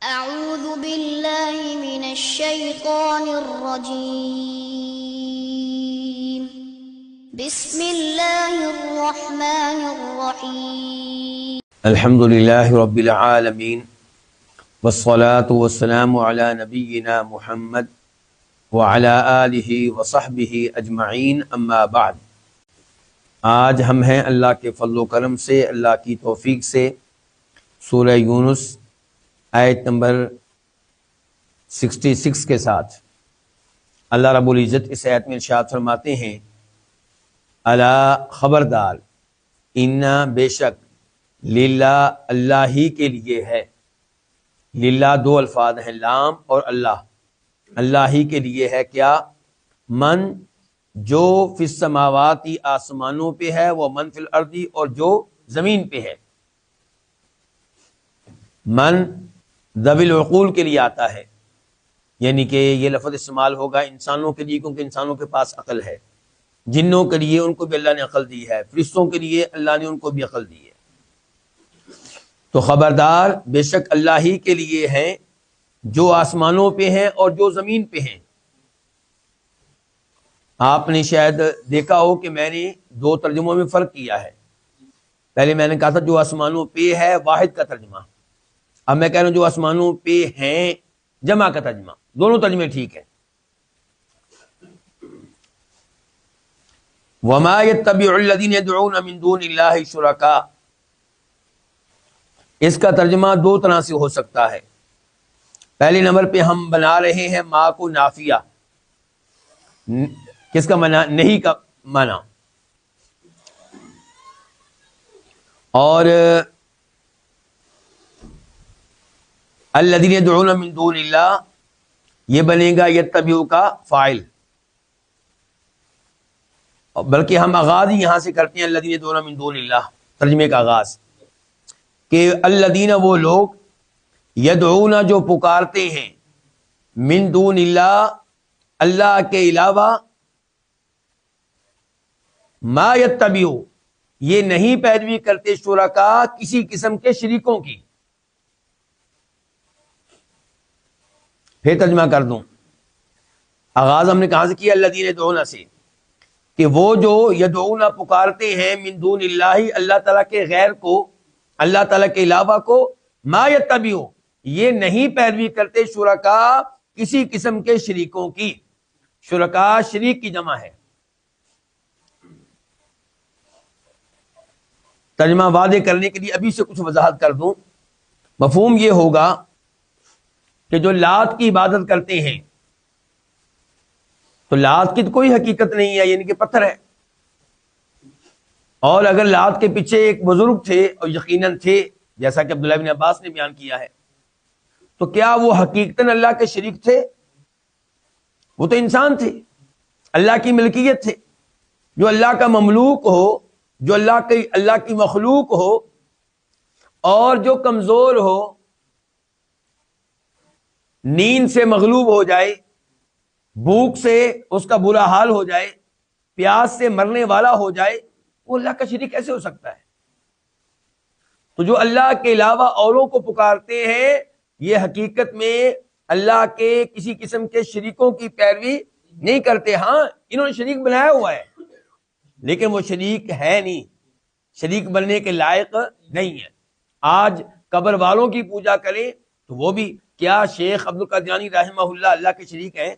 أعوذ بالله من الشيطان الرجيم بسم الله الرحمن الرحيم الحمد للہ رب العالمین والصلاة والسلام علی نبینا محمد وعلی آلہ وصحبہ اجمعین، اما بعد۔ آج ہم ہیں اللہ کے فضل و کرم سے، اللہ کی توفیق سے سورہ یونس آیت نمبر 66 کے ساتھ۔ اللہ رب العزت اس آیت میں ارشاد فرماتے ہیں، الا خبردار، انا بے شک، للہ اللہ ہی کے لیے ہے۔ للہ دو الفاظ ہیں، لام اور اللہ۔ اللہ ہی کے لیے ہے کیا؟ من، جو فی السماواتی آسمانوں پہ ہے، وہ من فی الارضی، اور جو زمین پہ ہے۔ من ذوی العقول کے لیے آتا ہے، یعنی کہ یہ لفظ استعمال ہوگا انسانوں کے لیے، کیونکہ انسانوں کے پاس عقل ہے۔ جنوں کے لیے ان کو بھی اللہ نے عقل دی ہے، فرشتوں کے لیے اللہ نے ان کو بھی عقل دی ہے۔ تو خبردار، بے شک اللہ ہی کے لیے ہیں جو آسمانوں پہ ہیں اور جو زمین پہ ہیں۔ آپ نے شاید دیکھا ہو کہ میں نے دو ترجموں میں فرق کیا ہے۔ پہلے میں نے کہا تھا جو آسمانوں پہ ہے، واحد کا ترجمہ۔ اب میں کہہ رہا ہوں جو آسمانوں پہ ہیں، جمع کا ترجمہ۔ دونوں ترجمے ٹھیک ہیں۔ وَمَا يَتَّبِعُ الَّذِينَ يَدْعُونَ مِن دُونِ اللَّهِ شُرَكَاءَ، اس کا ترجمہ دو طرح سے ہو سکتا ہے۔ پہلے نمبر پہ ہم بنا رہے ہیں ما کو نافیہ، کس کا معنی؟ نہیں کا معنی، اور الذین یدعون من دون اللہ یہ بنے گا یتبعوا کا فاعل، بلکہ ہم آغاز ہی یہاں سے کرتے ہیں الذین یدعون من دون اللہ، ترجمے کا آغاز، کہ الذین وہ لوگ، یدعون جو پکارتے ہیں، من دون اللہ اللہ کے علاوہ، ما یتبعوا یہ نہیں پیروی کرتے، شرکا کسی قسم کے شریکوں کی۔ پھر ترجمہ کر دوں، آغاز ہم نے کہاں سے کیا؟ الذین یدعون سے، کہ وہ جو یدعون پکارتے ہیں، من دون اللہ اللہ تعالیٰ کے غیر کو، اللہ تعالیٰ کے علاوہ کو، ما یتبعوا یہ نہیں پیروی کرتے، شرکا کسی قسم کے شریکوں کی۔ شرکا شریک کی جمع ہے۔ ترجمہ واضح کرنے کے لیے ابھی سے کچھ وضاحت کر دوں۔ مفہوم یہ ہوگا کہ جو لات کی عبادت کرتے ہیں، تو لات کی تو کوئی حقیقت نہیں ہے، یعنی کہ پتھر ہے، اور اگر لات کے پیچھے ایک بزرگ تھے، اور یقیناً تھے، جیسا کہ عبداللہ بن عباس نے بیان کیا ہے، تو کیا وہ حقیقتاً اللہ کے شریک تھے؟ وہ تو انسان تھے، اللہ کی ملکیت تھے۔ جو اللہ کا مملوک ہو، جو اللہ کی مخلوق ہو، اور جو کمزور ہو، نیند سے مغلوب ہو جائے، بھوک سے اس کا برا حال ہو جائے، پیاس سے مرنے والا ہو جائے، وہ اللہ کا شریک کیسے ہو سکتا ہے؟ تو جو اللہ کے علاوہ اوروں کو پکارتے ہیں، یہ حقیقت میں اللہ کے کسی قسم کے شریکوں کی پیروی نہیں کرتے۔ ہاں، انہوں نے شریک بنایا ہوا ہے، لیکن وہ شریک ہے نہیں، شریک بننے کے لائق نہیں ہے۔ آج قبر والوں کی پوجا کریں تو وہ بھی کیا شیخ عبد القادریانی رحمہ اللہ اللہ کے شریک ہیں؟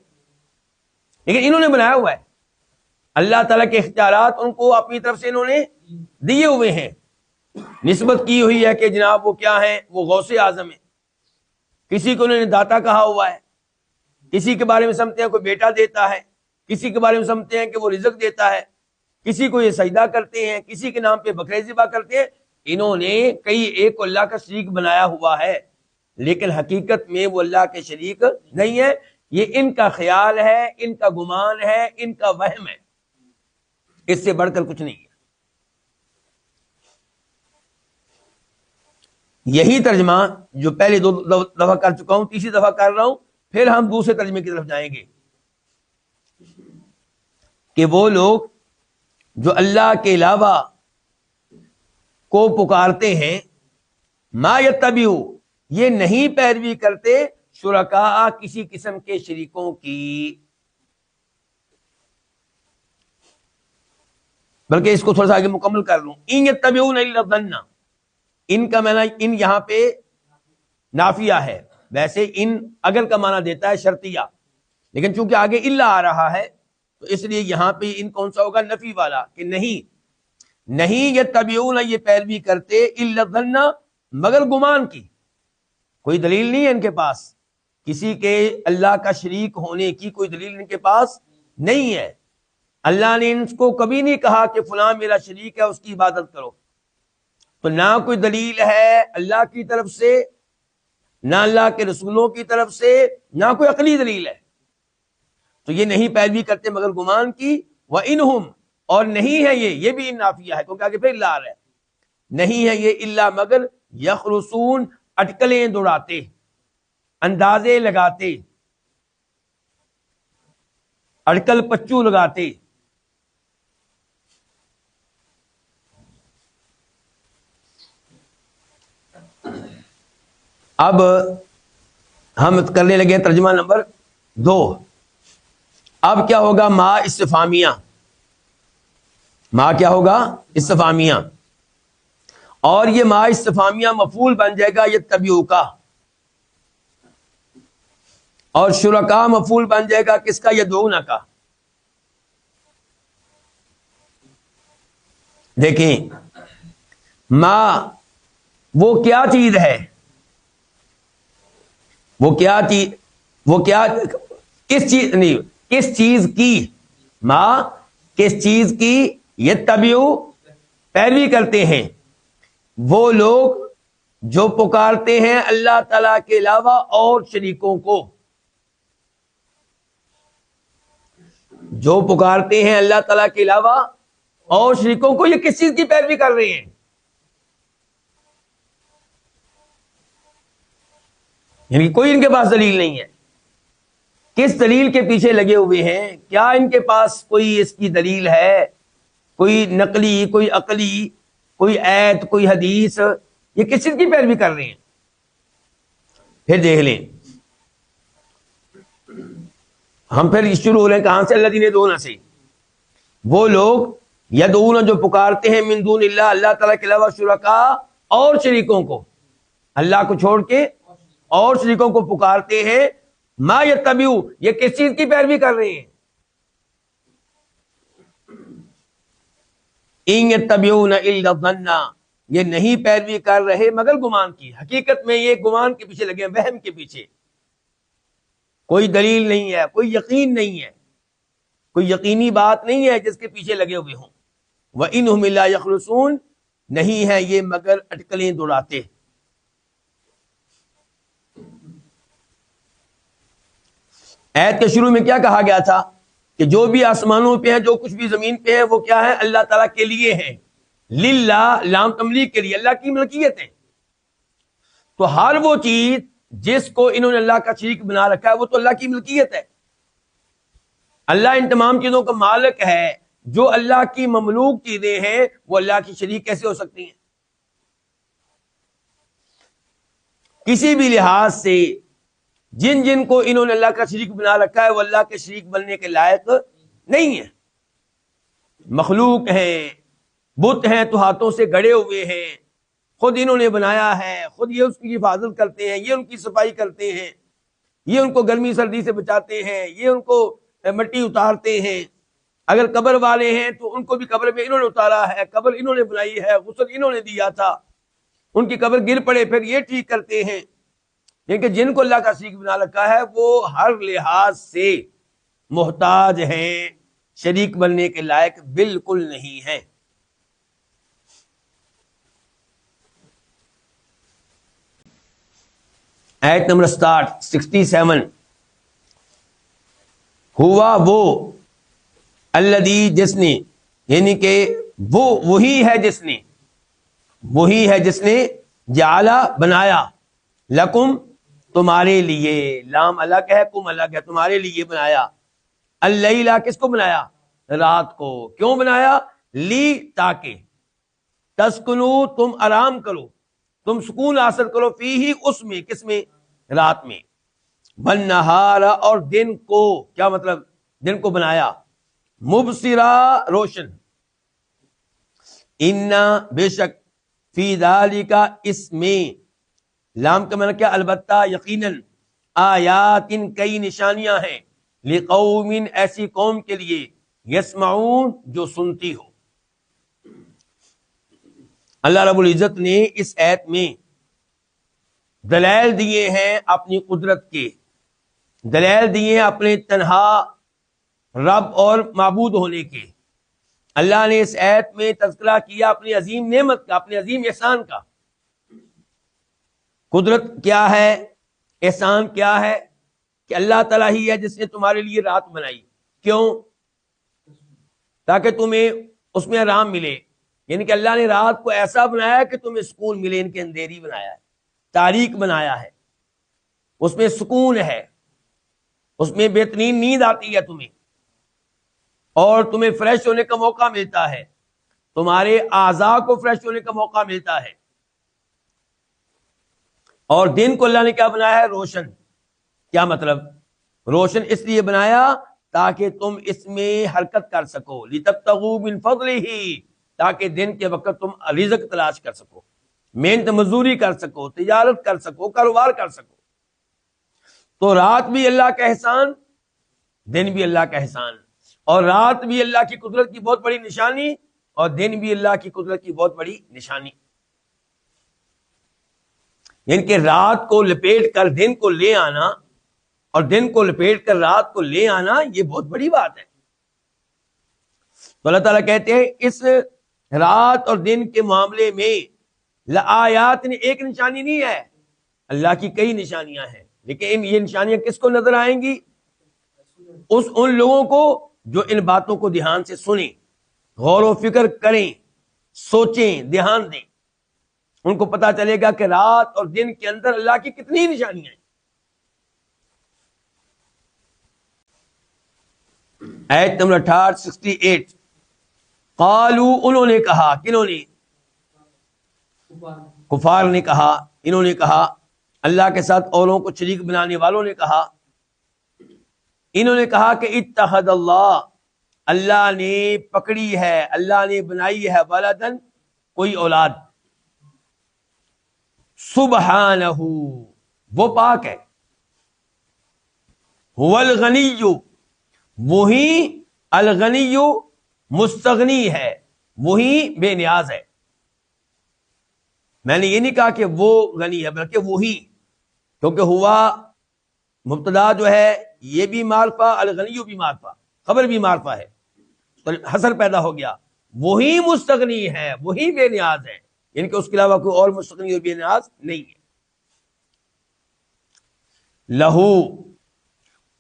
لیکن انہوں نے بنایا ہوا ہے۔ اللہ تعالیٰ کے اختیارات ان کو اپنی طرف سے انہوں نے دیے ہوئے ہیں، نسبت کی ہوئی ہے کہ جناب وہ کیا ہیں؟ وہ غوث اعظم ہیں۔ کسی کو انہوں نے داتا کہا ہوا ہے، کسی کے بارے میں سمجھتے ہیں کوئی بیٹا دیتا ہے، کسی کے بارے میں سمجھتے ہیں کہ وہ رزق دیتا ہے، کسی کو یہ سجدہ کرتے ہیں، کسی کے نام پہ بکرے ذبح کرتے ہیں۔ انہوں نے کئی ایک کو اللہ کا شریک بنایا ہوا ہے، لیکن حقیقت میں وہ اللہ کے شریک نہیں ہے۔ یہ ان کا خیال ہے، ان کا گمان ہے، ان کا وہم ہے، اس سے بڑھ کر کچھ نہیں ہے۔ یہی ترجمہ جو پہلے دو دفعہ کر چکا ہوں، تیسری دفعہ کر رہا ہوں، پھر ہم دوسرے ترجمے کی طرف جائیں گے، کہ وہ لوگ جو اللہ کے علاوہ کو پکارتے ہیں، ما یتبعوا یہ نہیں پیروی کرتے شرکاء کسی قسم کے شریکوں کی. بلکہ اس کو تھوڑا سا آگے مکمل کر لوں. ان یتبعون الا الظن، ان کا معنی ان یہاں پہ نافیہ ہے. ویسے ان اگر کا معنی دیتا ہے شرطیہ، لیکن چونکہ آگے الا آ رہا ہے تو اس لیے یہاں پہ ان کون سا ہوگا؟ نفی والا، کہ نہیں یتبعون یہ پیروی کرتے الا الظن مگر گمان کی. کوئی دلیل نہیں ہے ان کے پاس، کسی کے اللہ کا شریک ہونے کی کوئی دلیل ان کے پاس نہیں ہے. اللہ نے ان کو کبھی نہیں کہا کہ فلاں میرا شریک ہے اس کی عبادت کرو. تو نہ کوئی دلیل ہے اللہ کی طرف سے، نہ اللہ کے رسولوں کی طرف سے، نہ کوئی عقلی دلیل ہے. تو یہ نہیں پیروی کرتے مگر گمان کی. وَإِنْهُمْ، اور نہیں ہے یہ بھی نافیہ ہے کیونکہ آگے پھر اللہ آ رہا ہے. نہیں ہے یہ الا مگر یخرسون، اٹکلیں دوڑاتے، اندازے لگاتے، اٹکل پچو لگاتے. اب ہم کرنے لگے ترجمہ نمبر 2. اب کیا ہوگا؟ ما استفہامیہ. ما کیا ہوگا؟ استفہامیہ. اور یہ ما استفہامیہ مفعول بن جائے گا یتبعو کا، اور شرکاء مفعول بن جائے گا کس کا؟ یدعون کا. دیکھیں ما وہ کیا چیز ہے، کس چیز کی، ما کس چیز کی، یتبعو پیروی کرتے ہیں وہ لوگ جو پکارتے ہیں اللہ تعالی کے علاوہ اور شریکوں کو. جو پکارتے ہیں اللہ تعالی کے علاوہ اور شریکوں کو، یہ کس چیز کی پیروی کر رہے ہیں؟ یعنی کوئی ان کے پاس دلیل نہیں ہے. کس دلیل کے پیچھے لگے ہوئے ہیں؟ کیا ان کے پاس کوئی اس کی دلیل ہے؟ کوئی نقلی، کوئی عقلی، کوئی آیت، کوئی حدیث؟ یہ کس چیز کی پیروی کر رہے ہیں؟ پھر دیکھ لیں، ہم پھر شروع ہو رہے ہیں کہاں سے؟ الذین یدعون سے. وہ لوگ یدعون جو پکارتے ہیں من دون اللہ، اللہ تعالیٰ کے علاوہ شرکاء اور شریکوں کو، اللہ کو چھوڑ کے اور شریکوں کو پکارتے ہیں. ما یتبعو یہ کس چیز کی پیروی کر رہے ہیں؟ ان یتبعون الا الظن یہ نہیں پیروی کر رہے مگر گمان کی. حقیقت میں یہ گمان کے پیچھے لگے ہیں، وہم کے پیچھے. کوئی دلیل نہیں ہے، کوئی یقین نہیں ہے، کوئی یقینی بات نہیں ہے جس کے پیچھے لگے ہوئے ہوں. وَإِنْهُمْ إِلَّا يَخْرُصُونَ نہیں ہے یہ مگر اٹکلیں دوڑاتے. آیت کے شروع میں کیا کہا گیا تھا؟ کہ جو بھی آسمانوں پہ ہیں، جو کچھ بھی زمین پہ ہے، وہ کیا ہے؟ اللہ تعالیٰ کے لیے ہیں. للہ لام تملیک کے لیے، اللہ کی ملکیت ہے. تو ہر وہ چیز جس کو انہوں نے اللہ کا شریک بنا رکھا ہے وہ تو اللہ کی ملکیت ہے. اللہ ان تمام چیزوں کا مالک ہے. جو اللہ کی مملوک چیزیں ہیں وہ اللہ کی شریک کیسے ہو سکتی ہیں؟ کسی بھی لحاظ سے جن کو انہوں نے اللہ کا شریک بنا رکھا ہے وہ اللہ کے شریک بننے کے لائق نہیں ہے. مخلوق ہیں، بت ہیں تو ہاتھوں سے گڑے ہوئے ہیں، خود انہوں نے بنایا ہے، خود یہ اس کی حفاظت کرتے ہیں، یہ ان کی صفائی کرتے ہیں، یہ ان کو گرمی سردی سے بچاتے ہیں، یہ ان کو مٹی اتارتے ہیں. اگر قبر والے ہیں تو ان کو بھی قبر میں انہوں نے اتارا ہے، قبر انہوں نے بنائی ہے، غسل انہوں نے دیا تھا. ان کی قبر گر پڑے پھر یہ ٹھیک کرتے ہیں. لیکن جن کو اللہ کا شریک بنا رکھا ہے وہ ہر لحاظ سے محتاج ہیں، شریک بننے کے لائق بالکل نہیں ہیں. آیت نمبر 67 ہوا وہ الذی جس نے، یعنی کہ وہی ہے جس نے جعلا بنایا لکم تمہارے لیے، لام اللہ کا ہے، کم اللہ کا ہے، تمہارے لیے بنایا. اللیلہ کس کو بنایا؟ رات کو. کیوں بنایا؟ لی تاکہ تسکنو تم آرام کرو، تم سکون حاصل کرو فیہ اس میں، کس میں؟ رات میں، والنہار اور دن کو، کیا مطلب؟ دن کو بنایا مبصرا روشن، انا بے شک فی ذالک اس میں، لام کا معنی کیا؟ البتہ، یقیناً، آیات کئی نشانیاں ہیں، لقوم ایسی قوم کے لیے، یسمعون جو سنتی ہو۔ اللہ رب العزت نے اس آیت میں دلائل دیے ہیں اپنی قدرت کے، دلائل دیے ہیں اپنے تنہا رب اور معبود ہونے کے۔ اللہ نے اس آیت میں تذکرہ کیا اپنی عظیم نعمت کا، اپنے عظیم احسان کا۔ قدرت کیا ہے، احسان کیا ہے؟ کہ اللہ تعالیٰ ہی ہے جس نے تمہارے لیے رات بنائی۔ کیوں؟ تاکہ تمہیں اس میں آرام ملے، یعنی کہ اللہ نے رات کو ایسا بنایا کہ تمہیں سکون ملے، ان کے اندھیری بنایا ہے، تاریک بنایا ہے، اس میں سکون ہے، اس میں بہترین نیند آتی ہے تمہیں، اور تمہیں فریش ہونے کا موقع ملتا ہے، تمہارے اعضاء کو فریش ہونے کا موقع ملتا ہے۔ اور دن کو اللہ نے کیا بنایا ہے؟ روشن۔ کیا مطلب؟ روشن اس لیے بنایا تاکہ تم اس میں حرکت کر سکو، لتبتغوا من فضلہ، تاکہ دن کے وقت تم رزق تلاش کر سکو، محنت مزدوری کر سکو، تجارت کر سکو، کاروبار کر سکو۔ تو رات بھی اللہ کا احسان، دن بھی اللہ کا احسان، اور رات بھی اللہ کی قدرت کی بہت بڑی نشانی، اور دن بھی اللہ کی قدرت کی بہت بڑی نشانی۔ یعنی کہ رات کو لپیٹ کر دن کو لے آنا، اور دن کو لپیٹ کر رات کو لے آنا، یہ بہت بڑی بات ہے۔ تو اللہ تعالیٰ کہتے ہیں اس رات اور دن کے معاملے میں لآیات، ایک نشانی نہیں ہے، اللہ کی کئی نشانیاں ہیں، لیکن یہ نشانیاں کس کو نظر آئیں گی؟ ان لوگوں کو جو ان باتوں کو دھیان سے سنیں، غور و فکر کریں، سوچیں، دھیان دیں، ان کو پتا چلے گا کہ رات اور دن کے اندر اللہ کی کتنی نشانیاں ہیں۔ آیت نمبر 68، قالو انہوں نے کہا، کنہوں نے؟ کفار نے کہا، انہوں نے کہا، اللہ کے ساتھ اوروں کو شریک بنانے والوں نے کہا، انہوں نے کہا کہ اتخذ اللہ، اللہ نے پکڑی ہے، اللہ نے بنائی ہے، ولدن، کوئی اولاد، سبحانہ، وہ پاک ہے، هو الغنی، وہی الغنی مستغنی ہے، وہی بے نیاز ہے۔ میں نے یہ نہیں کہا کہ وہ غنی ہے، بلکہ وہی، کیونکہ ہوا مبتدا جو ہے یہ بھی معرفہ، الغنی بھی معرفہ، خبر بھی معرفہ ہے، تو حصر پیدا ہو گیا۔ وہی مستغنی ہے، وہی بے نیاز ہے، یعنی کہ اس کے علاوہ کوئی اور مستغنی اور بے نیاز نہیں ہے۔ لہو،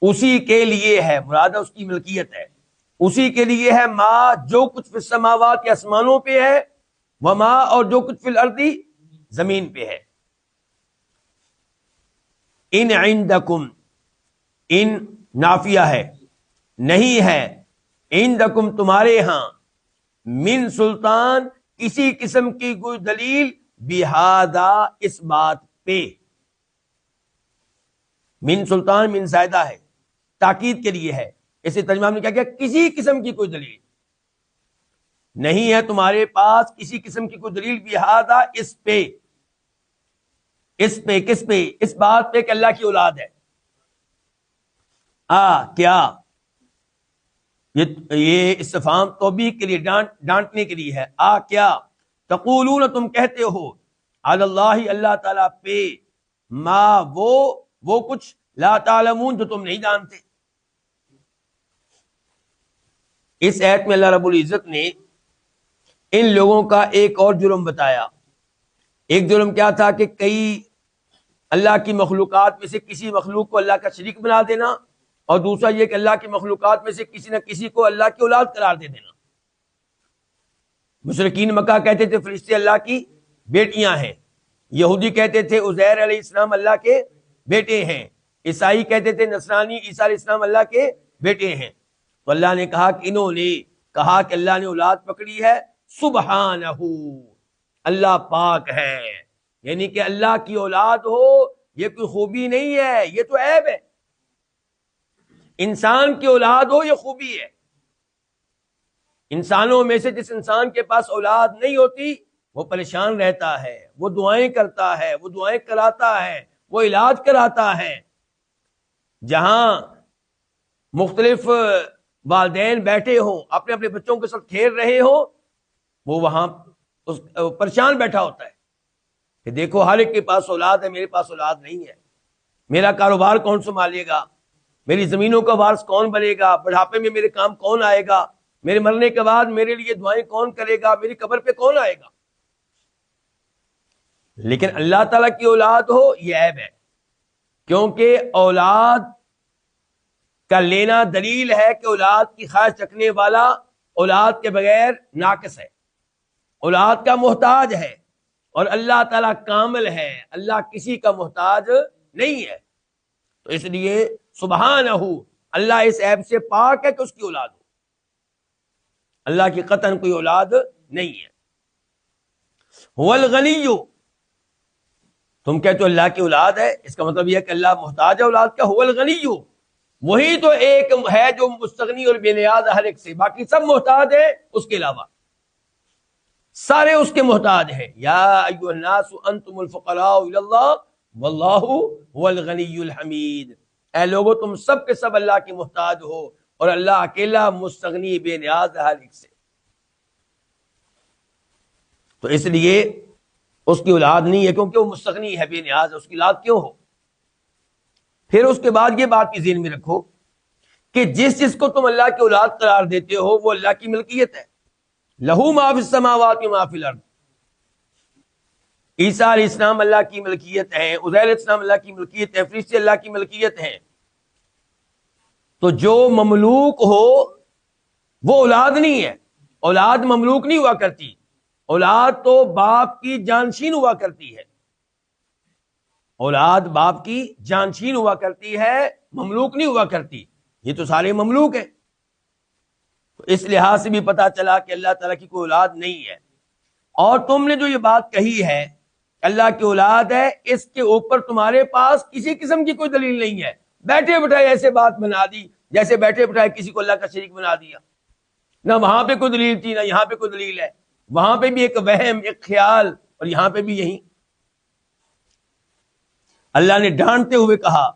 اسی کے لیے ہے، مراد اس کی ملکیت ہے، اسی کے لیے ہے، ما، جو کچھ فی السماوات کے آسمانوں پہ ہے، وما، اور جو کچھ فی الارض زمین پہ ہے۔ ان عندکم، ان نافیہ ہے، نہیں ہے، عندکم تمہارے ہاں، من سلطان، کسی قسم کی کوئی دلیل، بہذا، اس بات پہ۔ من سلطان من زائدہ ہے، تاکید کے لیے ہے، اسے ترجمہ نے کیا کیا؟ کسی قسم کی کوئی دلیل نہیں ہے تمہارے پاس، کسی قسم کی کوئی دلیل، بہذا، اس پہ، اس پہ، کس پہ؟ اس بات پہ کہ اللہ کی اولاد ہے۔ کیا یہ استفہام توبیخ کے لیے، ڈانٹنے کے لیے ہے۔ کیا تقولون، تم کہتے ہو، علی اللہ، اللہ تعالیٰ پہ، ما، وہ کچھ، لا تعلمون، جو تم نہیں جانتے۔ اس آیت میں اللہ رب العزت نے ان لوگوں کا ایک اور جرم بتایا۔ ایک جرم کیا تھا؟ کہ کئی اللہ کی مخلوقات میں سے کسی مخلوق کو اللہ کا شریک بنا دینا، اور دوسرا یہ کہ اللہ کی مخلوقات میں سے کسی نہ کسی کو اللہ کی اولاد قرار دے دینا۔ مشرکین مکہ کہتے تھے فرشتے اللہ کی بیٹیاں ہیں، یہودی کہتے تھے عزیر علیہ السلام اللہ کے بیٹے ہیں، عیسائی کہتے تھے نصرانی عیسیٰ علیہ السلام اللہ کے بیٹے ہیں۔ تو اللہ نے کہا کہ انہوں نے کہا کہ اللہ نے اولاد پکڑی ہے، سبحانہ، اللہ پاک ہے، یعنی کہ اللہ کی اولاد ہو یہ کوئی خوبی نہیں ہے، یہ تو عیب ہے. انسان کی اولاد ہو یہ خوبی ہے. انسانوں میں سے جس انسان کے پاس اولاد نہیں ہوتی وہ پریشان رہتا ہے، وہ دعائیں کرتا ہے، وہ دعائیں کراتا ہے، وہ علاج کراتا ہے. جہاں مختلف والدین بیٹھے ہوں اپنے اپنے بچوں کے ساتھ کھیل رہے ہوں، وہ وہاں پریشان بیٹھا ہوتا ہے کہ دیکھو ہر ایک کے پاس اولاد ہے، میرے پاس اولاد نہیں ہے، میرا کاروبار کون سنبھالے گا، میری زمینوں کا وارث کون بنے گا، بڑھاپے میں میرے کام کون آئے گا، میرے مرنے کے بعد میرے لیے دعائیں کون کرے گا، میری قبر پہ کون آئے گا. لیکن اللہ تعالیٰ کی اولاد ہو یہ عیب ہے، کیونکہ اولاد کا لینا دلیل ہے کہ اولاد کی خواہش رکھنے والا اولاد کے بغیر ناقص ہے، اولاد کا محتاج ہے، اور اللہ تعالیٰ کامل ہے، اللہ کسی کا محتاج نہیں ہے. تو اس لیے سبحانہ اللہ اس عیب سے پاک ہے کہ اس کی اولاد ہو. اللہ کی قطعاً کوئی اولاد نہیں ہے. هو الغنی، تم کہتے ہو اللہ کی اولاد ہے، اس کا مطلب یہ ہے کہ اللہ محتاج ہے اولاد کا. هو الغنی، وہی تو ایک ہے جو مستغنی اور بے نیاز ہر ایک سے، باقی سب محتاج ہے اس کے علاوہ، سارے اس کے محتاج ہیں. یا ایھا الناس انتم الفقراء الی اللہ واللہ هو الغنی الحمید. اے لوگو تم سب کے سب اللہ کی محتاج ہو اور اللہ اکیلا مستغنی بے نیاز ہر ایک سے. تو اس لیے اس کی اولاد نہیں ہے کیونکہ وہ مستغنی ہے، بے نیاز ہے، اس کی اولاد کیوں ہو؟ پھر اس کے بعد یہ بات بھی ذہن میں رکھو کہ جس کو تم اللہ کی اولاد قرار دیتے ہو وہ اللہ کی ملکیت ہے. لہو ما فی السماوات و ما فی الارض. عیسیٰ علیہ السلام اللہ کی ملکیت ہیں، عزیر علیہ السلام اللہ کی ملکیت ہے، فرشتے اللہ کی ملکیت ہیں. تو جو مملوک ہو وہ اولاد نہیں ہے، اولاد مملوک نہیں ہوا کرتی، اولاد تو باپ کی جانشین ہوا کرتی ہے، اولاد باپ کی جانشین ہوا کرتی ہے، مملوک نہیں ہوا کرتی. یہ تو سارے مملوک ہیں. تو اس لحاظ سے بھی پتا چلا کہ اللہ تعالیٰ کی کوئی اولاد نہیں ہے. اور تم نے جو یہ بات کہی ہے اللہ کی اولاد ہے، اس کے اوپر تمہارے پاس کسی قسم کی کوئی دلیل نہیں ہے. بیٹھے بٹھائے ایسے بات بنا دی جیسے بیٹھے بٹھائے کسی کو اللہ کا شریک بنا دیا. نہ وہاں پہ کوئی دلیل تھی نہ یہاں پہ کوئی دلیل ہے، وہاں پہ بھی ایک وہم، ایک خیال، اور یہاں پہ بھی یہی. اللہ نے ڈانٹتے ہوئے کہا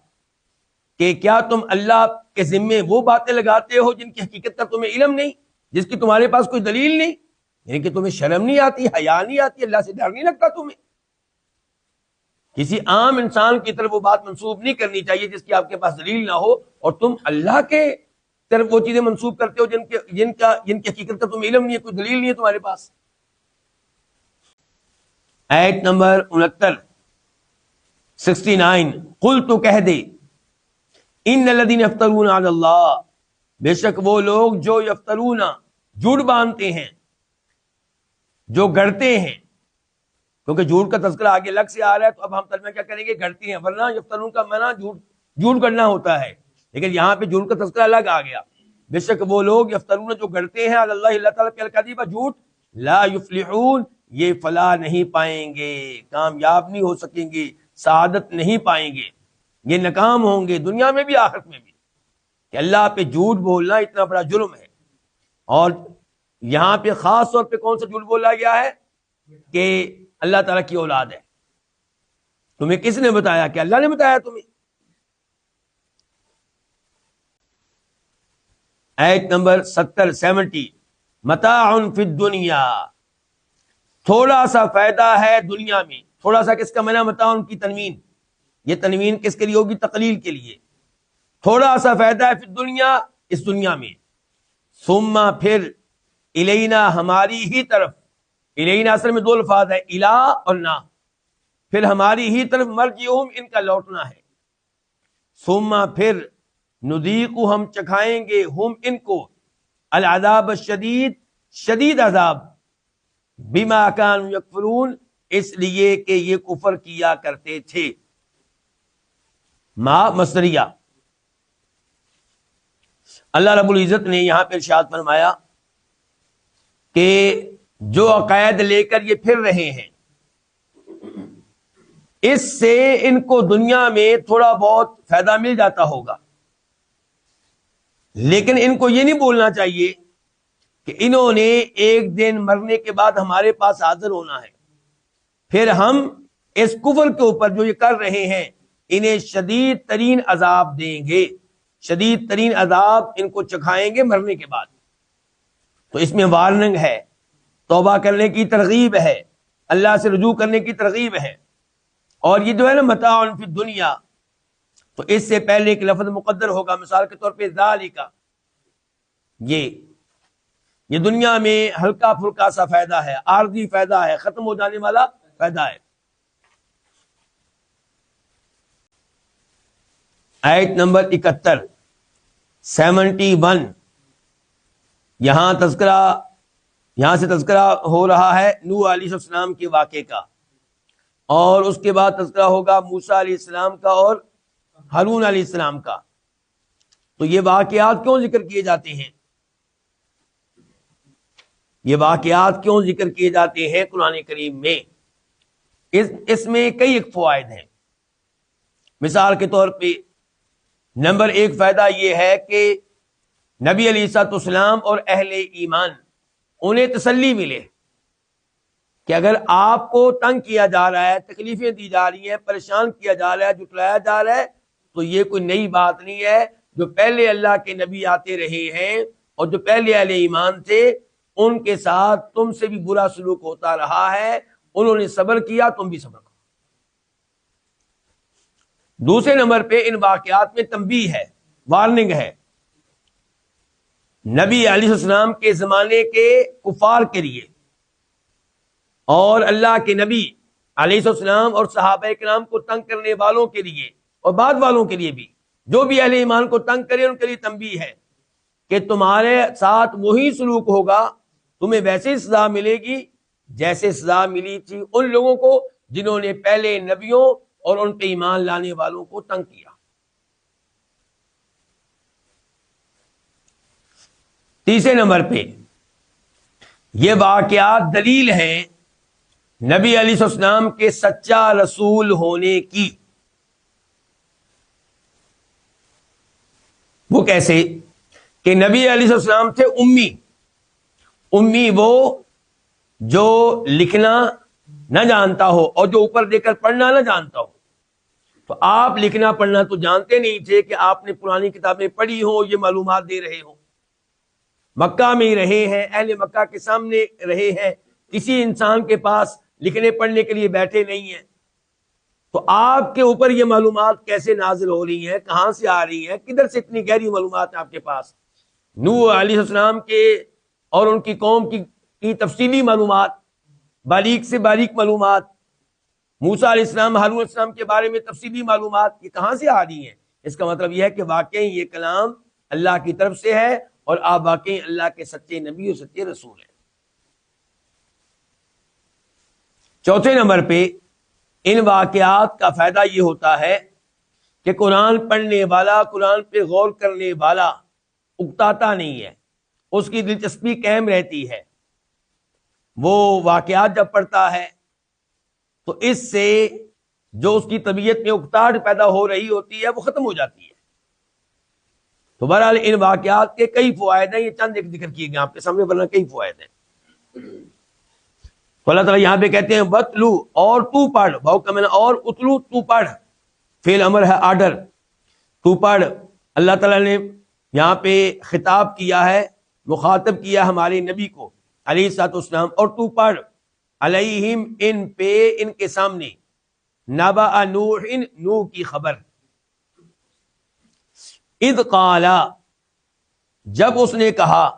کہ کیا تم اللہ کے ذمے وہ باتیں لگاتے ہو جن کی حقیقت کا تمہیں علم نہیں، جس کی تمہارے پاس کوئی دلیل نہیں؟ یعنی کہ تمہیں شرم نہیں آتی، حیا نہیں آتی، اللہ سے ڈر نہیں لگتا تمہیں؟ کسی عام انسان کی طرف وہ بات منسوب نہیں کرنی چاہیے جس کی آپ کے پاس دلیل نہ ہو، اور تم اللہ کے طرف وہ چیزیں منسوب کرتے ہو جن کی حقیقت کا تمہیں علم نہیں ہے، کوئی دلیل نہیں ہے تمہارے پاس. آیت نمبر 69 قل تو کہہ دے ان الذین یفترون علی اللہ، بے شک وہ لوگ جو یفترون جھوٹ باندھتے ہیں، جو گڑتے ہیں، کیونکہ جھوٹ کا تذکرہ آگے الگ سے آ رہا ہے تو اب ہم ترجمہ کیا کریں گے؟ گڑتے ہیں، ورنہ یفترون کا معنی جھوٹ گڑنا ہوتا ہے، لیکن یہاں پہ جھوٹ کا تذکرہ الگ آ گیا. بے شک وہ لوگ یفترون جو گڑتے ہیں علی اللہ، اللہ تعالیٰ پہ الکذب جھوٹ، لا یفلحون یہ فلاح نہیں پائیں گے، کامیاب نہیں ہو سکیں گے، سعادت نہیں پائیں گے، یہ ناکام ہوں گے دنیا میں بھی آخرت میں بھی. کہ اللہ پہ جھوٹ بولنا اتنا بڑا جرم ہے. اور یہاں پہ خاص طور پہ کون سا جھوٹ بولا گیا ہے؟ کہ اللہ تعالیٰ کی اولاد ہے. تمہیں کس نے بتایا؟ کہ اللہ نے بتایا تمہیں. آیت نمبر 70 متاع فی الدنیا، تھوڑا سا فائدہ ہے دنیا میں. تھوڑا سا کس کا معنی؟ متاع کی تنوین، یہ تنوین کس کے لیے ہوگی؟ تقلیل کے لیے. تھوڑا سا فائدہ ہے فی الدنیا، اس دنیا میں. ثم پھر الینا ہماری ہی طرف، الینا اصل میں دو الفاظ ہے، الا اور نا، پھر ہماری ہی طرف مرجعہم ان کا لوٹنا ہے. ثم پھر نذیق ہم چکھائیں گے ہم ان کو العذاب الشدید، شدید عذاب، بما کانوا یکفرون اس لیے کہ یہ کفر کیا کرتے تھے. ما مصدریہ. اللہ رب العزت نے یہاں پہ ارشاد فرمایا کہ جو عقائد لے کر یہ پھر رہے ہیں، اس سے ان کو دنیا میں تھوڑا بہت فائدہ مل جاتا ہوگا، لیکن ان کو یہ نہیں بولنا چاہیے کہ انہوں نے ایک دن مرنے کے بعد ہمارے پاس حاضر ہونا ہے، پھر ہم اس کفر کے اوپر جو یہ کر رہے ہیں انہیں شدید ترین عذاب دیں گے، شدید ترین عذاب ان کو چکھائیں گے مرنے کے بعد۔ تو اس میں وارننگ ہے، توبہ کرنے کی ترغیب ہے، اللہ سے رجوع کرنے کی ترغیب ہے۔ اور یہ جو ہے نا متاع فی الدنیا، تو اس سے پہلے ایک لفظ مقدر ہوگا، مثال کے طور پہ ذالک، یہ دنیا میں ہلکا پھلکا سا فائدہ ہے، عارضی فائدہ ہے، ختم ہو جانے والا فائدہ ہے۔ آیت نمبر 71 71 یہاں سے تذکرہ ہو رہا ہے نوح علیہ السلام کے واقعے کا، اور اس کے بعد تذکرہ ہوگا موسیٰ علیہ السلام کا اور ہارون علیہ السلام کا۔ تو یہ واقعات کیوں ذکر کیے جاتے ہیں؟ یہ واقعات کیوں ذکر کیے جاتے ہیں قرآن کریم میں؟ اس میں کئی ایک فوائد ہیں۔ مثال کے طور پہ نمبر 1 فائدہ یہ ہے کہ نبی علیہ الصلوۃ والسلام اور اہل ایمان انہیں تسلی ملے کہ اگر آپ کو تنگ کیا جا رہا ہے، تکلیفیں دی جا رہی ہیں، پریشان کیا جا رہا ہے، جھٹلایا جا رہا ہے، تو یہ کوئی نئی بات نہیں ہے۔ جو پہلے اللہ کے نبی آتے رہے ہیں اور جو پہلے اہل ایمان تھے ان کے ساتھ تم سے بھی برا سلوک ہوتا رہا ہے، انہوں نے صبر کیا، تم بھی صبر کرو۔ دوسرے نمبر پہ ان واقعات میں تنبیہ ہے، وارننگ ہے، نبی علیہ السلام کے زمانے کے کفار کے لیے اور اللہ کے نبی علیہ السلام اور صحابہ کرام کو تنگ کرنے والوں کے لیے اور بعد والوں کے لیے بھی، جو بھی اہل ایمان کو تنگ کرے ان کے لیے تنبیہ ہے کہ تمہارے ساتھ وہی سلوک ہوگا، تمہیں ویسے سزا ملے گی جیسے سزا ملی تھی ان لوگوں کو جنہوں نے پہلے نبیوں اور ان پہ ایمان لانے والوں کو تنگ کیا۔ تیسرے نمبر پہ یہ واقعات دلیل ہیں نبی علیہ السلام کے سچا رسول ہونے کی۔ وہ کیسے؟ کہ نبی علیہ السلام تھے امی، وہ جو لکھنا نہ جانتا ہو اور جو اوپر دے کر پڑھنا نہ جانتا ہو۔ تو آپ لکھنا پڑھنا تو جانتے نہیں تھے کہ آپ نے پرانی کتابیں پڑھی ہو، یہ معلومات دے رہے ہوں، مکہ میں ہی رہے ہیں، اہل مکہ کے سامنے رہے ہیں، کسی انسان کے پاس لکھنے پڑھنے کے لیے بیٹھے نہیں ہیں، تو آپ کے اوپر یہ معلومات کیسے نازل ہو رہی ہیں، کہاں سے آ رہی ہیں، کدھر سے اتنی گہری معلومات آپ کے پاس؟ نوح علیہ السلام کے اور ان کی قوم کی تفصیلی معلومات، باریک سے باریک معلومات، موسیٰ علیہ السلام، ہارون علیہ السلام کے بارے میں تفصیلی معلومات، یہ کہاں سے آ رہی ہیں؟ اس کا مطلب یہ ہے کہ واقعی یہ کلام اللہ کی طرف سے ہے اور آپ واقعی اللہ کے سچے نبی اور سچے رسول ہیں۔ چوتھے نمبر پہ ان واقعات کا فائدہ یہ ہوتا ہے کہ قرآن پڑھنے والا، قرآن پہ غور کرنے والا اکتاتا نہیں ہے، اس کی دلچسپی قائم رہتی ہے۔ وہ واقعات جب پڑھتا ہے تو اس سے جو اس کی طبیعت میں اکتاہٹ پیدا ہو رہی ہوتی ہے وہ ختم ہو جاتی ہے۔ تو بہرحال ان واقعات کے کئی فوائد ہیں، یہ چند ایک ذکر کیے گئے آپ کے سامنے، ورنہ کئی فوائد ہیں۔ تو اللہ تعالیٰ یہاں پہ کہتے ہیں وَاتْلُو، اور تو پڑھ، بھاؤ کا معنی اور، اتلو تو پڑھ، فعل امر ہے، آرڈر، تو پڑھ۔ اللہ تعالیٰ نے یہاں پہ خطاب کیا ہے، مخاطب کیا ہمارے نبی کو علیہ الصلوۃ والسلام، اور تو پڑھ، علیہم، ان پہ، ان کے سامنے، نبأ نوح، نوح کی خبر، اذ قال، جب اس نے کہا،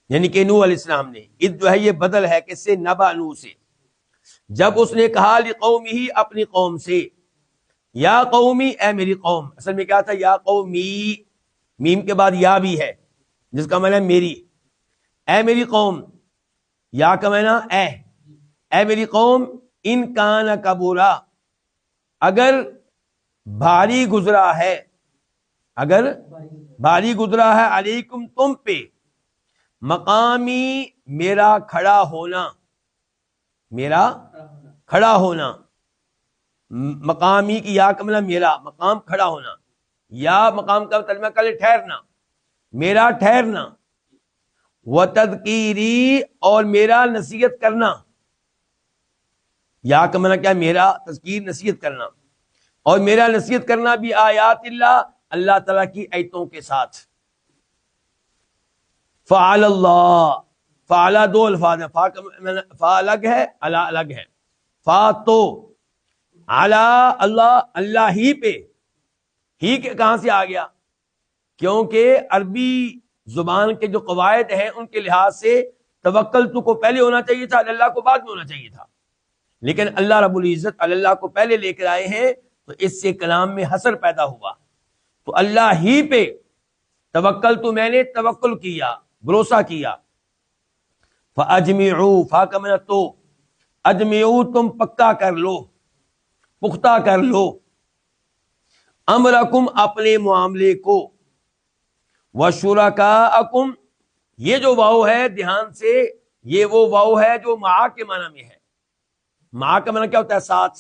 یعنی کہ نوح علیہ السلام نے، اذ جو ہے یہ بدل ہے کس سے؟ نبأ نوح سے۔ جب اس نے کہا لقومہ، اپنی قوم سے، یا قومی، اے میری قوم، اصل میں کیا تھا؟ یا قومی، میم کے بعد یا بھی ہے جس کا معنی ہے میری، اے میری قوم، یا کا معنی اے میری قوم، ان کان کبورا، اگر بھاری گزرا ہے، اگر بھاری گزرا ہے، علیکم، تم پہ، مقامی، میرا کھڑا ہونا، میرا کھڑا ہونا، مقامی کی یا کا مطلب میرا مقام کھڑا ہونا، یا مقام کا ترجمہ کر لے ٹھہرنا، میرا ٹھہرنا، و تذکیری اور میرا نصیحت کرنا، یا کا مطلب کیا میرا تذکیر نصیحت کرنا، اور میرا نصیحت کرنا بھی آیات اللہ، اللہ تعالیٰ کی آیتوں کے ساتھ. فعل اللہ، فعلا دو الفاظ ہیں، فا الگ ہے، علا الگ ہے. فا تو، علا اللہ، اللہ ہی پہ، ہی کے کہاں سے آ گیا؟ کیونکہ عربی زبان کے جو قواعد ہیں ان کے لحاظ سے توکل تو کو پہلے ہونا چاہیے تھا، اللہ کو بعد میں ہونا چاہیے تھا، لیکن اللہ رب العزت اللہ کو پہلے لے کر آئے ہیں تو اس سے کلام میں حصر پیدا ہوا. تو اللہ ہی پہ توکل تو میں نے توکل کیا، بھروسہ کیا. فَأَجْمِعُوا، فا کا معنی تو، اجمعوا تم پکا کر لو، پختہ کر لو، امرکم اپنے معاملے کو، وشرکاءکم، یہ جو واو ہے دھیان سے، یہ وہ واو ہے جو مع کے معنی میں ہے. مع کا معنی کیا ہوتا ہے؟ ساتھ.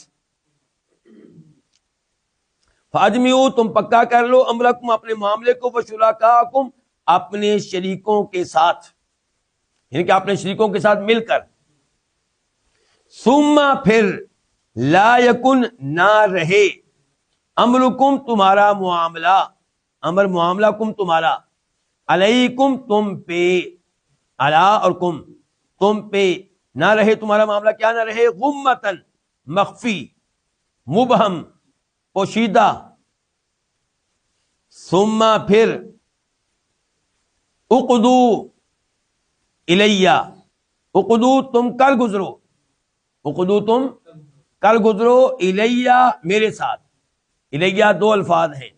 فاجمعوا تم پکا کر لو، امرکم اپنے معاملے کو، وشرکاءکم اپنے شریکوں کے ساتھ، یعنی کہ اپنے شریکوں کے ساتھ مل کر. ثم پھر، لا یکن نہ رہے، امرکم تمہارا معاملہ، امر معاملہ کم تمہارا، علیکم تم پہ، علا اور کم تم پہ، نہ رہے تمہارا معاملہ، کیا نہ رہے؟ غمتن مخفی، مبہم پوشیدہ. ثم پھر، اقدو الیہ، اقدو تم کر گزرو، اقدو تم کر گزرو، الیہ میرے ساتھ. الیہ دو الفاظ ہیں،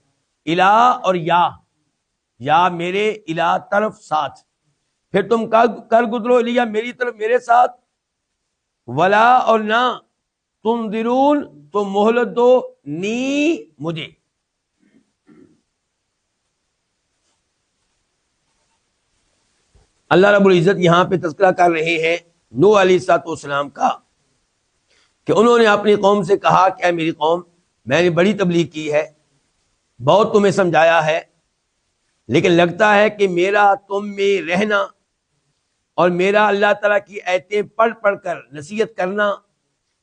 الا اور یا میرے، الا طرف ساتھ. پھر تم کر گزرو الیہ میری طرف، میرے ساتھ. ولا اور نہ، تنذرون تم مہلت دو، نی مجھے. اللہ رب العزت یہاں پہ تذکرہ کر رہے ہیں نوح علیہ السلام کا، کہ انہوں نے اپنی قوم سے کہا کہ اے میری قوم، میں نے بڑی تبلیغ کی ہے، بہت تمہیں سمجھایا ہے، لیکن لگتا ہے کہ میرا تم میں رہنا اور میرا اللہ تعالیٰ کی آیتیں پڑھ پڑھ کر نصیحت کرنا،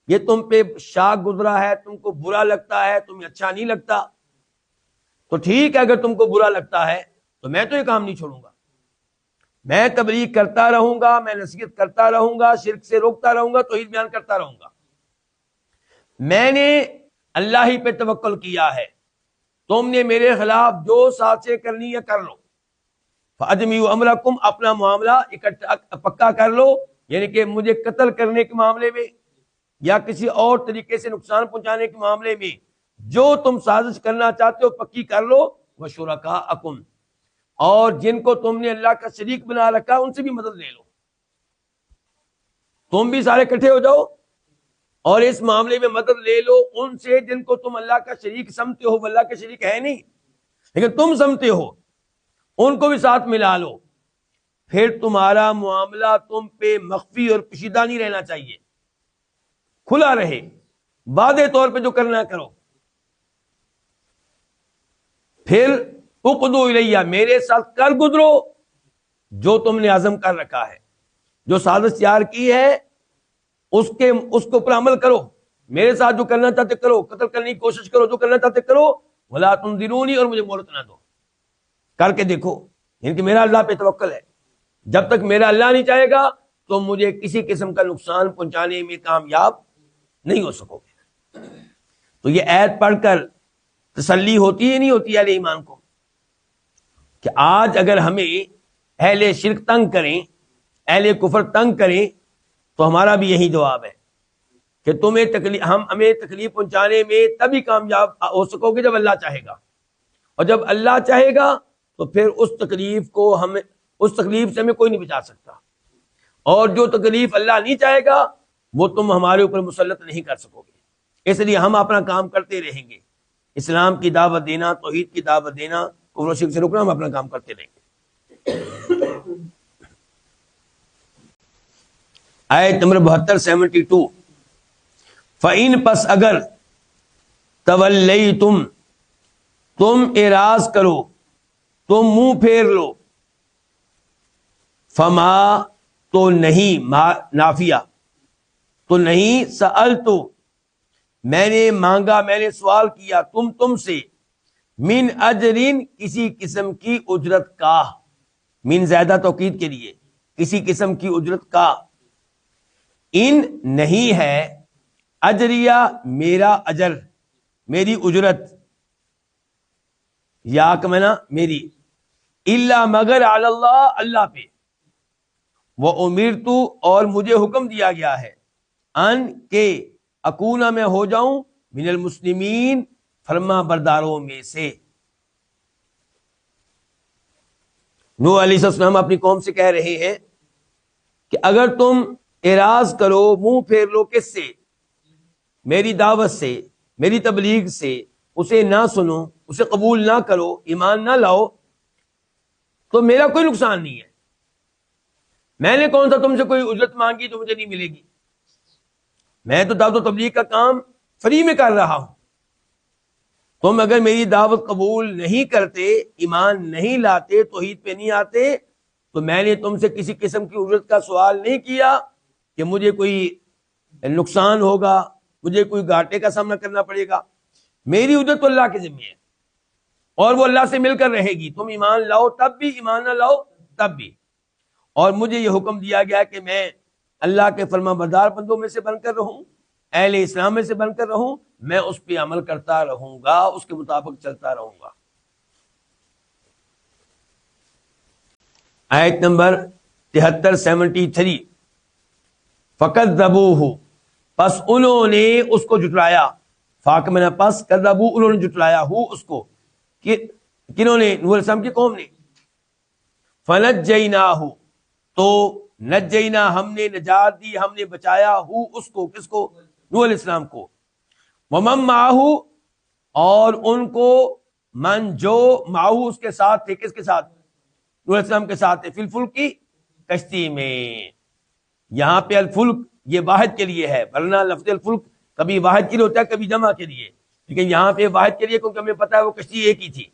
یہ تم پہ شاق گزرا ہے، تم کو برا لگتا ہے، تمہیں اچھا نہیں لگتا. تو ٹھیک ہے، اگر تم کو برا لگتا ہے تو میں تو یہ کام نہیں چھوڑوں گا، میں تبلیغ کرتا رہوں گا، میں نصیحت کرتا رہوں گا، شرک سے روکتا رہوں گا، توحید بیان کرتا رہوں گا. میں نے اللہ ہی پہ توکل کیا ہے، تم نے میرے خلاف جو سازشیں کرنی ہے کر لو. فاجمعوا امرکم اپنا معاملہ اکٹھا پکا کر لو، یعنی کہ مجھے قتل کرنے کے معاملے میں یا کسی اور طریقے سے نقصان پہنچانے کے معاملے میں جو تم سازش کرنا چاہتے ہو پکی کر لو. وشرکاءکم، اور جن کو تم نے اللہ کا شریک بنا رکھا ان سے بھی مدد لے لو. تم بھی سارے اکٹھے ہو جاؤ اور اس معاملے میں مدد لے لو ان سے جن کو تم اللہ کا شریک سمجھتے ہو. وہ اللہ کے شریک ہے نہیں لیکن تم سمجھتے ہو، ان کو بھی ساتھ ملا لو. پھر تمہارا معاملہ تم پہ مخفی اور پوشیدہ نہیں رہنا چاہیے، کھلا رہے، واضح طور پہ جو کرنا کرو. پھر اقدو الیہ میرے ساتھ کر گزرو جو تم نے عزم کر رکھا ہے، جو سازش تیار کی ہے اس کے اوپر عمل کرو. میرے ساتھ جو کرنا چاہتے کرو، قتل کرنے کی کوشش کرو، جو کرنا چاہتے کرو. ولا تنذرونی، اور مجھے مہلت نہ دو، کر کے دیکھو. یعنی کہ میرا اللہ پہ توکل ہے، جب تک میرا اللہ نہیں چاہے گا تو مجھے کسی قسم کا نقصان پہنچانے میں کامیاب نہیں ہو سکو گے. تو یہ آیت پڑھ کر تسلی ہوتی ہے نہیں ہوتی اہل ایمان کو کہ آج اگر ہمیں اہل شرک تنگ کریں، اہل کفر تنگ کریں تو ہمارا بھی یہی جواب ہے کہ ہمیں تکلیف پہنچانے میں تبھی کامیاب ہو سکو گے جب اللہ چاہے گا، اور جب اللہ چاہے گا تو پھر اس تکلیف سے ہمیں کوئی نہیں بچا سکتا. اور جو تکلیف اللہ نہیں چاہے گا وہ تم ہمارے اوپر مسلط نہیں کر سکو گے. اس لیے ہم اپنا کام کرتے رہیں گے، اسلام کی دعوت دینا، توحید کی دعوت دینا، کفر و شرک سے روکنا، ہم اپنا کام کرتے رہیں گے. آیت نمبر 72 72. فَإِن پس اگر تولیتم، تم اعراض کرو، تم منہ پھیر لو، فما، تو نہیں، نافیہ، تو نہیں، سألتو، میں نے مانگا، میں نے سوال کیا، تم سے، من اجرین، کسی قسم کی اجرت کا، من زیادہ توکید کے لیے، کسی قسم کی اجرت کا، ان نہیں ہے، اجریہ، میرا اجر، میری اجرت، یا کمنا میری، الا مگر علی اللہ، اللہ پہ، وَأُمِرْتُ، اور مجھے حکم دیا گیا ہے، ان کہ اکونا، میں ہو جاؤں، من المسلمین، فرما برداروں میں سے۔ نوح علیہ السلام اپنی قوم سے کہہ رہے ہیں کہ اگر تم اعراض کرو، منہ پھیر لو، کس سے؟ میری دعوت سے، میری تبلیغ سے، اسے نہ سنو، اسے قبول نہ کرو، ایمان نہ لاؤ، تو میرا کوئی نقصان نہیں ہے۔ میں نے کون سا تم سے کوئی اجرت مانگی تو مجھے نہیں ملے گی؟ میں تو دعوت و تبلیغ کا کام فری میں کر رہا ہوں۔ تم اگر میری دعوت قبول نہیں کرتے، ایمان نہیں لاتے، توحید پہ نہیں آتے، تو میں نے تم سے کسی قسم کی اجرت کا سوال نہیں کیا کہ مجھے کوئی نقصان ہوگا، مجھے کوئی گھاٹے کا سامنا کرنا پڑے گا۔ میری اجرت تو اللہ کے ذمہ ہے، اور وہ اللہ سے مل کر رہے گی۔ تم ایمان لاؤ تب بھی، ایمان نہ لاؤ تب بھی۔ اور مجھے یہ حکم دیا گیا کہ میں اللہ کے فرما بردار بندوں میں سے بن کر رہوں، اہل اسلام میں سے بن کر رہوں، میں اس پہ عمل کرتا رہوں گا، اس کے مطابق چلتا رہوں گا۔ آیت نمبر 73 فَكَذَّبُوهُ، پس انہوں نے اس کو جھٹلایا، فاکمنا، پس کذبو، انہوں نے جھٹلایا، ہو، اس کو، کنہوں نے؟ نوح علیہ السلام کی قوم نے۔ فَنَجَّيْنَاهُ، تو نجینا، ہم نے نجات دی، ہم نے بچایا، ہو، اس کو، کس کو؟ نوح علیہ السلام کو، وَمَن مَّعَهُ، اور ان کو، من، جو، معہو، اس کے ساتھ تھے، کس کے ساتھ؟ نوح علیہ السلام کے ساتھ تھے، فی الفلک، کی کشتی میں۔ یہاں پہ الفلک یہ واحد کے لیے ہے، ورنہ لفظ الفلک کبھی واحد کے لیے ہوتا ہے، کبھی جمع کے لیے، لیکن یہاں پہ واحد کے لیے، کیونکہ ہمیں پتا ہے وہ کشتی ایک ہی تھی۔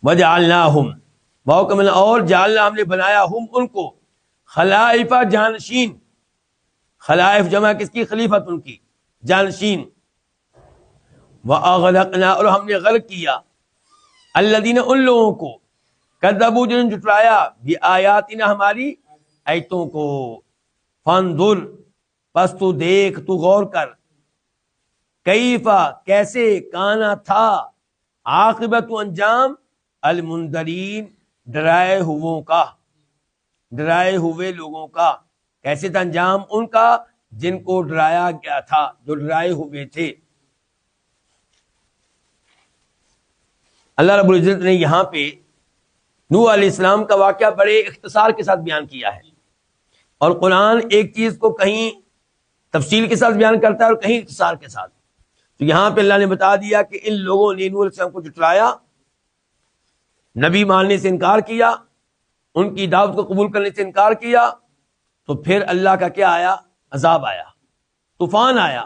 وَجَعَلْنَاهُمْ، واؤ، اور جعلنا، ہم نے بنایا، ہم، ان کو، خلائف، جانشین، خلائف جمع کس کی؟ خلیفت، ان کی، جانشین۔ وَأَغْرَقْنَا، اور ہم نے غرق کیا، الذین، ان لوگوں کو، کذبوا، جنہوں نے جھٹلایا، بآیاتنا، ہماری آیتوں کو، فانظر، پس تو دیکھ، تو غور کر، کیفا، کیسے، کانا، تھا، عاقبت، انجام، المنذرین، ڈرائے ہووں کا، ڈرائے ہوئے لوگوں کا، کیسے تھا انجام ان کا جن کو ڈرایا گیا تھا، جو ڈرائے ہوئے تھے۔ اللہ رب العزت نے یہاں پہ نوح علیہ السلام کا واقعہ بڑے اختصار کے ساتھ بیان کیا ہے، اور قرآن ایک چیز کو کہیں تفصیل کے ساتھ بیان کرتا ہے اور کہیں اختصار کے ساتھ۔ تو یہاں پہ اللہ نے بتا دیا کہ ان لوگوں نے نوح علیہ السلام کو جھٹلایا، نبی ماننے سے انکار کیا، ان کی دعوت کو قبول کرنے سے انکار کیا، تو پھر اللہ کا کیا آیا؟ عذاب آیا، طوفان آیا۔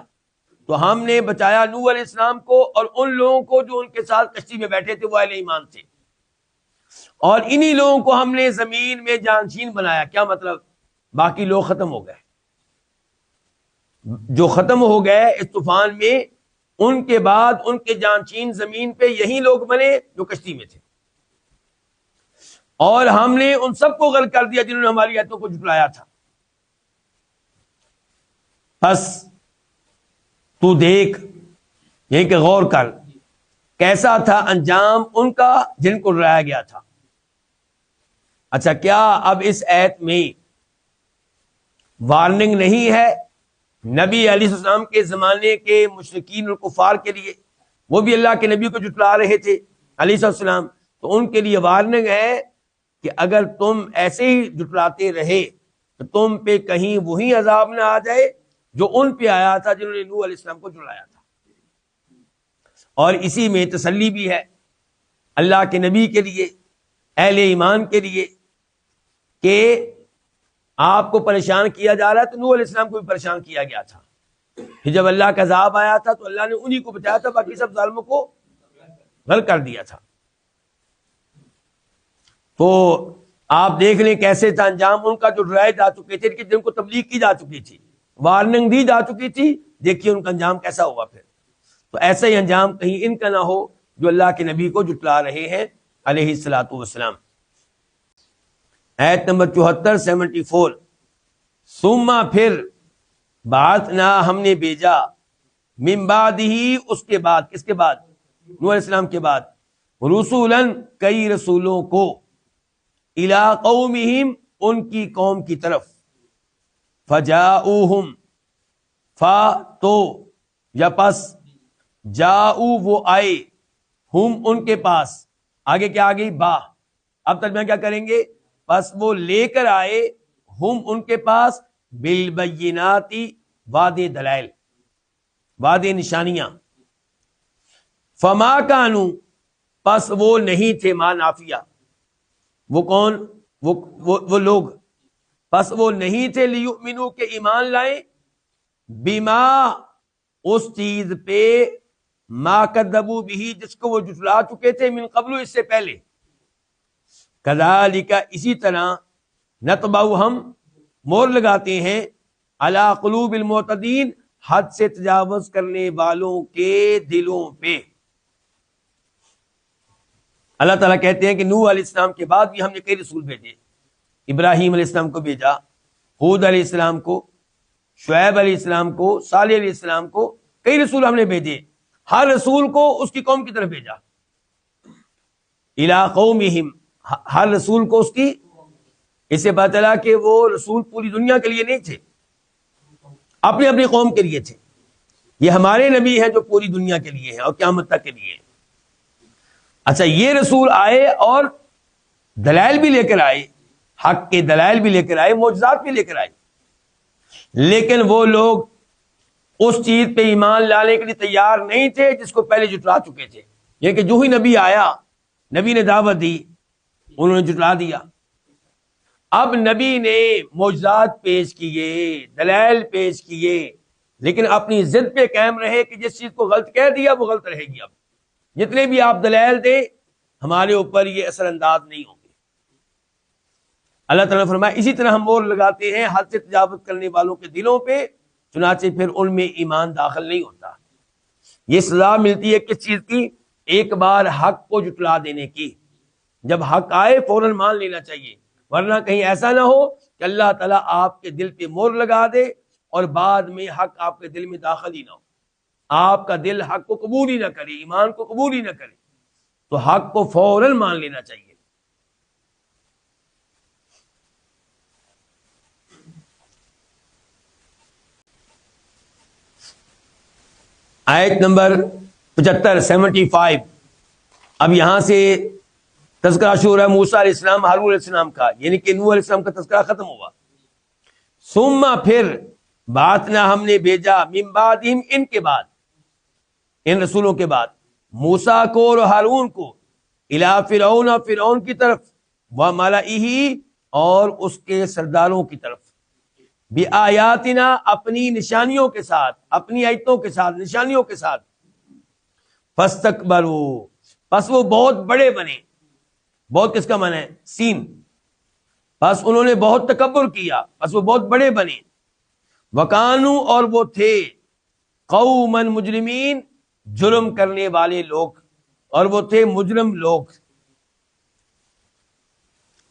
تو ہم نے بچایا نوح علیہ السلام کو اور ان لوگوں کو جو ان کے ساتھ کشتی میں بیٹھے تھے، وہ اہل ایمان تھے، اور انہی لوگوں کو ہم نے زمین میں جانشین بنایا۔ کیا مطلب؟ باقی لوگ ختم ہو گئے، جو ختم ہو گئے اس طوفان میں، ان کے بعد ان کے جانشین زمین پہ یہی لوگ بنے جو کشتی میں تھے، اور ہم نے ان سب کو غرق کر دیا جنہوں نے ہماری آیتوں کو جھٹلایا تھا۔ بس تو دیکھ، یہ کہ غور کر، کیسا تھا انجام ان کا جن کو ڈرایا گیا تھا۔ اچھا، کیا اب اس آیت میں وارننگ نہیں ہے نبی علیہ السلام کے زمانے کے مشرکین اور کفار کے لیے؟ وہ بھی اللہ کے نبی کو جھٹلا رہے تھے علیہ السلام، تو ان کے لیے وارننگ ہے کہ اگر تم ایسے ہی جھٹلاتے رہے تو تم پہ کہیں وہی عذاب نہ آ جائے جو ان پہ آیا تھا جنہوں نے نوح علیہ السلام کو جھٹلایا تھا۔ اور اسی میں تسلی بھی ہے اللہ کے نبی کے لیے، اہل ایمان کے لیے، کہ آپ کو پریشان کیا جا رہا ہے تو نوح علیہ السلام کو بھی پریشان کیا گیا تھا، پھر جب اللہ کا عذاب آیا تھا تو اللہ نے انہی کو بچایا تھا، باقی سب ظالموں کو غرق کر دیا تھا۔ تو آپ دیکھ لیں کیسے تھا انجام ان کا، جو ڈرائے جا چکے تھے، کہ جن کو تبلیغ کی جا چکی تھی، وارننگ دی جا چکی تھی، دیکھیے ان کا انجام کیسا ہوا پھر۔ تو ایسا ہی انجام کہیں ان کا نہ ہو جو اللہ کے نبی کو جھٹلا رہے ہیں علیہ الصلوۃ والسلام۔ آیت نمبر 74 74، ثم پھر بعثنا ہم نے بھیجا، من بعدہ اس کے بعد، کس کے بعد؟ نوح علیہ السلام کے بعد، رسولاً کئی رسولوں کو، الی قومہم ان کی قوم کی طرف، فجاؤہم فا تو یا پس، جاؤ وہ آئے، ہم ان کے پاس، آگے کیا آ گئی با، اب ترجمہ کیا کریں گے؟ پس وہ لے کر آئے، ہم ان کے پاس، بالبیناتی وعدے دلائل، وعدے نشانیاں، فما کانو پس وہ نہیں تھے، ما نافیہ، وہ کون؟ وہ لوگ، پس وہ نہیں تھے، لیؤمنو کے ایمان لائیں، بما اس چیز پہ، ما کذبوا بھی جس کو وہ جھٹلا چکے تھے، من قبل اس سے پہلے، کذالک اسی طرح، نطبع ہم مور لگاتے ہیں، علی قلوب المعتدین حد سے تجاوز کرنے والوں کے دلوں پہ۔ اللہ تعالیٰ کہتے ہیں کہ نوح علیہ السلام کے بعد بھی ہم نے کئی رسول بھیجے، ابراہیم علیہ السلام کو بھیجا، ہود علیہ السلام کو، شعیب علیہ السلام کو، صالح علیہ السلام کو، کئی رسول ہم نے بھیجے، ہر رسول کو اس کی قوم کی طرف بھیجا، الی قومہم، ہر رسول کو اس کی، اس سے پتہ چلا کہ وہ رسول پوری دنیا کے لیے نہیں تھے، اپنی اپنی قوم کے لیے تھے۔ یہ ہمارے نبی ہیں جو پوری دنیا کے لیے ہیں اور قیامت تک کے لیے ہیں۔ اچھا، یہ رسول آئے اور دلائل بھی لے کر آئے، حق کے دلائل بھی لے کر آئے، معجزات بھی لے کر آئے، لیکن وہ لوگ اس چیز پہ ایمان لانے کے لیے تیار نہیں تھے جس کو پہلے جھٹلا چکے تھے۔ یہ کہ جو ہی نبی آیا، نبی نے دعوت دی، انہوں نے جھٹلا دیا۔ اب نبی نے معجزات پیش کیے، دلائل پیش کیے، لیکن اپنی ضد پہ قائم رہے کہ جس چیز کو غلط کہہ دیا وہ غلط رہے گی۔ اب جتنے بھی آپ دلائل دیں ہمارے اوپر یہ اثر انداز نہیں ہوں گے۔ اللہ تعالیٰ نے فرمایا اسی طرح ہم مور لگاتے ہیں حد سے تجاوز کرنے والوں کے دلوں پہ، چنانچہ پھر ان میں ایمان داخل نہیں ہوتا۔ یہ سزا ملتی ہے کس چیز کی؟ ایک بار حق کو جھٹلا دینے کی۔ جب حق آئے فوراً مان لینا چاہیے، ورنہ کہیں ایسا نہ ہو کہ اللہ تعالیٰ آپ کے دل پہ مور لگا دے اور بعد میں حق آپ کے دل میں داخل ہی نہ ہو، آپ کا دل حق کو قبول ہی نہ کرے، ایمان کو قبول ہی نہ کرے۔ تو حق کو فوراً مان لینا چاہیے۔ آیت نمبر 75 75، اب یہاں سے تذکرہ شروع ہے موسیٰ علیہ السلام، ہارون علیہ السلام کا، یعنی کہ نوح علیہ السلام کا تذکرہ ختم ہوا۔ ثم پھر بعثنا ہم نے بھیجا، من بعدہم ان کے بعد، ان رسولوں کے بعد، موسیٰ کو اور ہارون کو، الی فرعون فرعون کی طرف، وملئہ اور اس کے سرداروں کی طرف، بآیاتنا اپنی نشانیوں کے ساتھ، اپنی آیتوں کے ساتھ، نشانیوں کے ساتھ، فاستکبروا پس وہ بہت بڑے بنے، بہت کس کا معنی ہے؟ سین، پس انہوں نے بہت تکبر کیا، پس وہ بہت بڑے بنے، وکانو اور وہ تھے، قوما مجرمین جرم کرنے والے لوگ، اور وہ تھے مجرم لوگ۔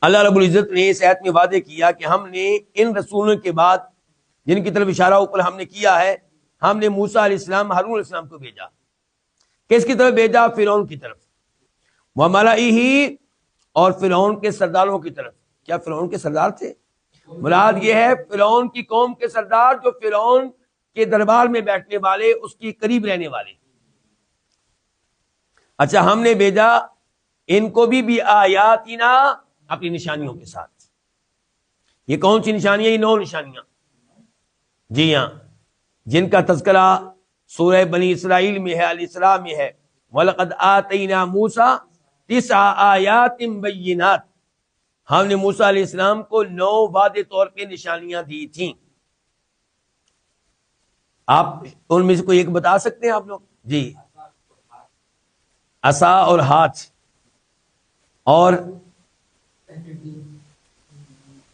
اللہ رب العزت نے اس آیت میں وعدے کیا کہ ہم نے ان رسولوں کے بعد جن کی طرف اشارہ اوپر ہم نے کیا ہے، ہم نے موسیٰ علیہ السلام، ہارون علیہ السلام کو بھیجا۔ کس کی طرف بھیجا؟ فرعون کی طرف، وملئہ اور فرعون کے سرداروں کی طرف۔ کیا فرعون کے سردار تھے؟ مراد یہ ہے فرعون کی قوم کے سردار، جو فرعون کے دربار میں بیٹھنے والے، اس کی قریب رہنے والے۔ اچھا، ہم نے بھیجا ان کو بھی آیاتنا اپنی نشانیوں کے ساتھ۔ یہ کون سی نشانیاں؟ یہ 9 نشانیاں، جی ہاں، جن کا تذکرہ سورہ بنی اسرائیل میں ہے، الاسراء میں ہے، وَلَقَدْ آتَيْنَا مُوسَىٰ 9 آیات بینات، ہم نے موسیٰ علیہ السلام کو 9 واضح طور پہ نشانیاں دی تھیں۔ آپ ان میں سے کوئی ایک بتا سکتے ہیں آپ لوگ؟ جی، عصا اور ہاتھ، اور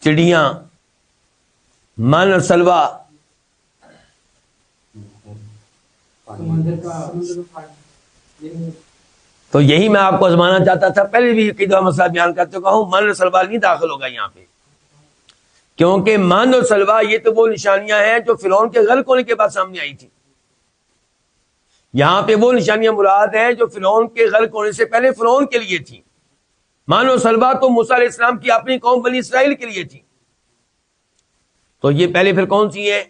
چڑیاں، من اور سلوا، تو یہی میں آپ کو آزمانا چاہتا تھا. پہلے بھی کئی دفعہ مسئلہ بیان کر چکا ہوں. من اور سلوا نہیں داخل ہوگا یہاں پہ، کیونکہ من اور سلوا یہ تو وہ نشانیاں ہیں جو فرعون کے غرق ہونے کے بعد سامنے آئی تھی. یہاں پہ وہ نشانیاں مراد ہیں جو فرعون کے غرق ہونے سے پہلے فرعون کے لیے تھی. من اور سلوا تو موسیٰ علیہ السلام کی اپنی قوم بنی اسرائیل کے لیے تھی. تو یہ پہلے پھر کون سی ہے؟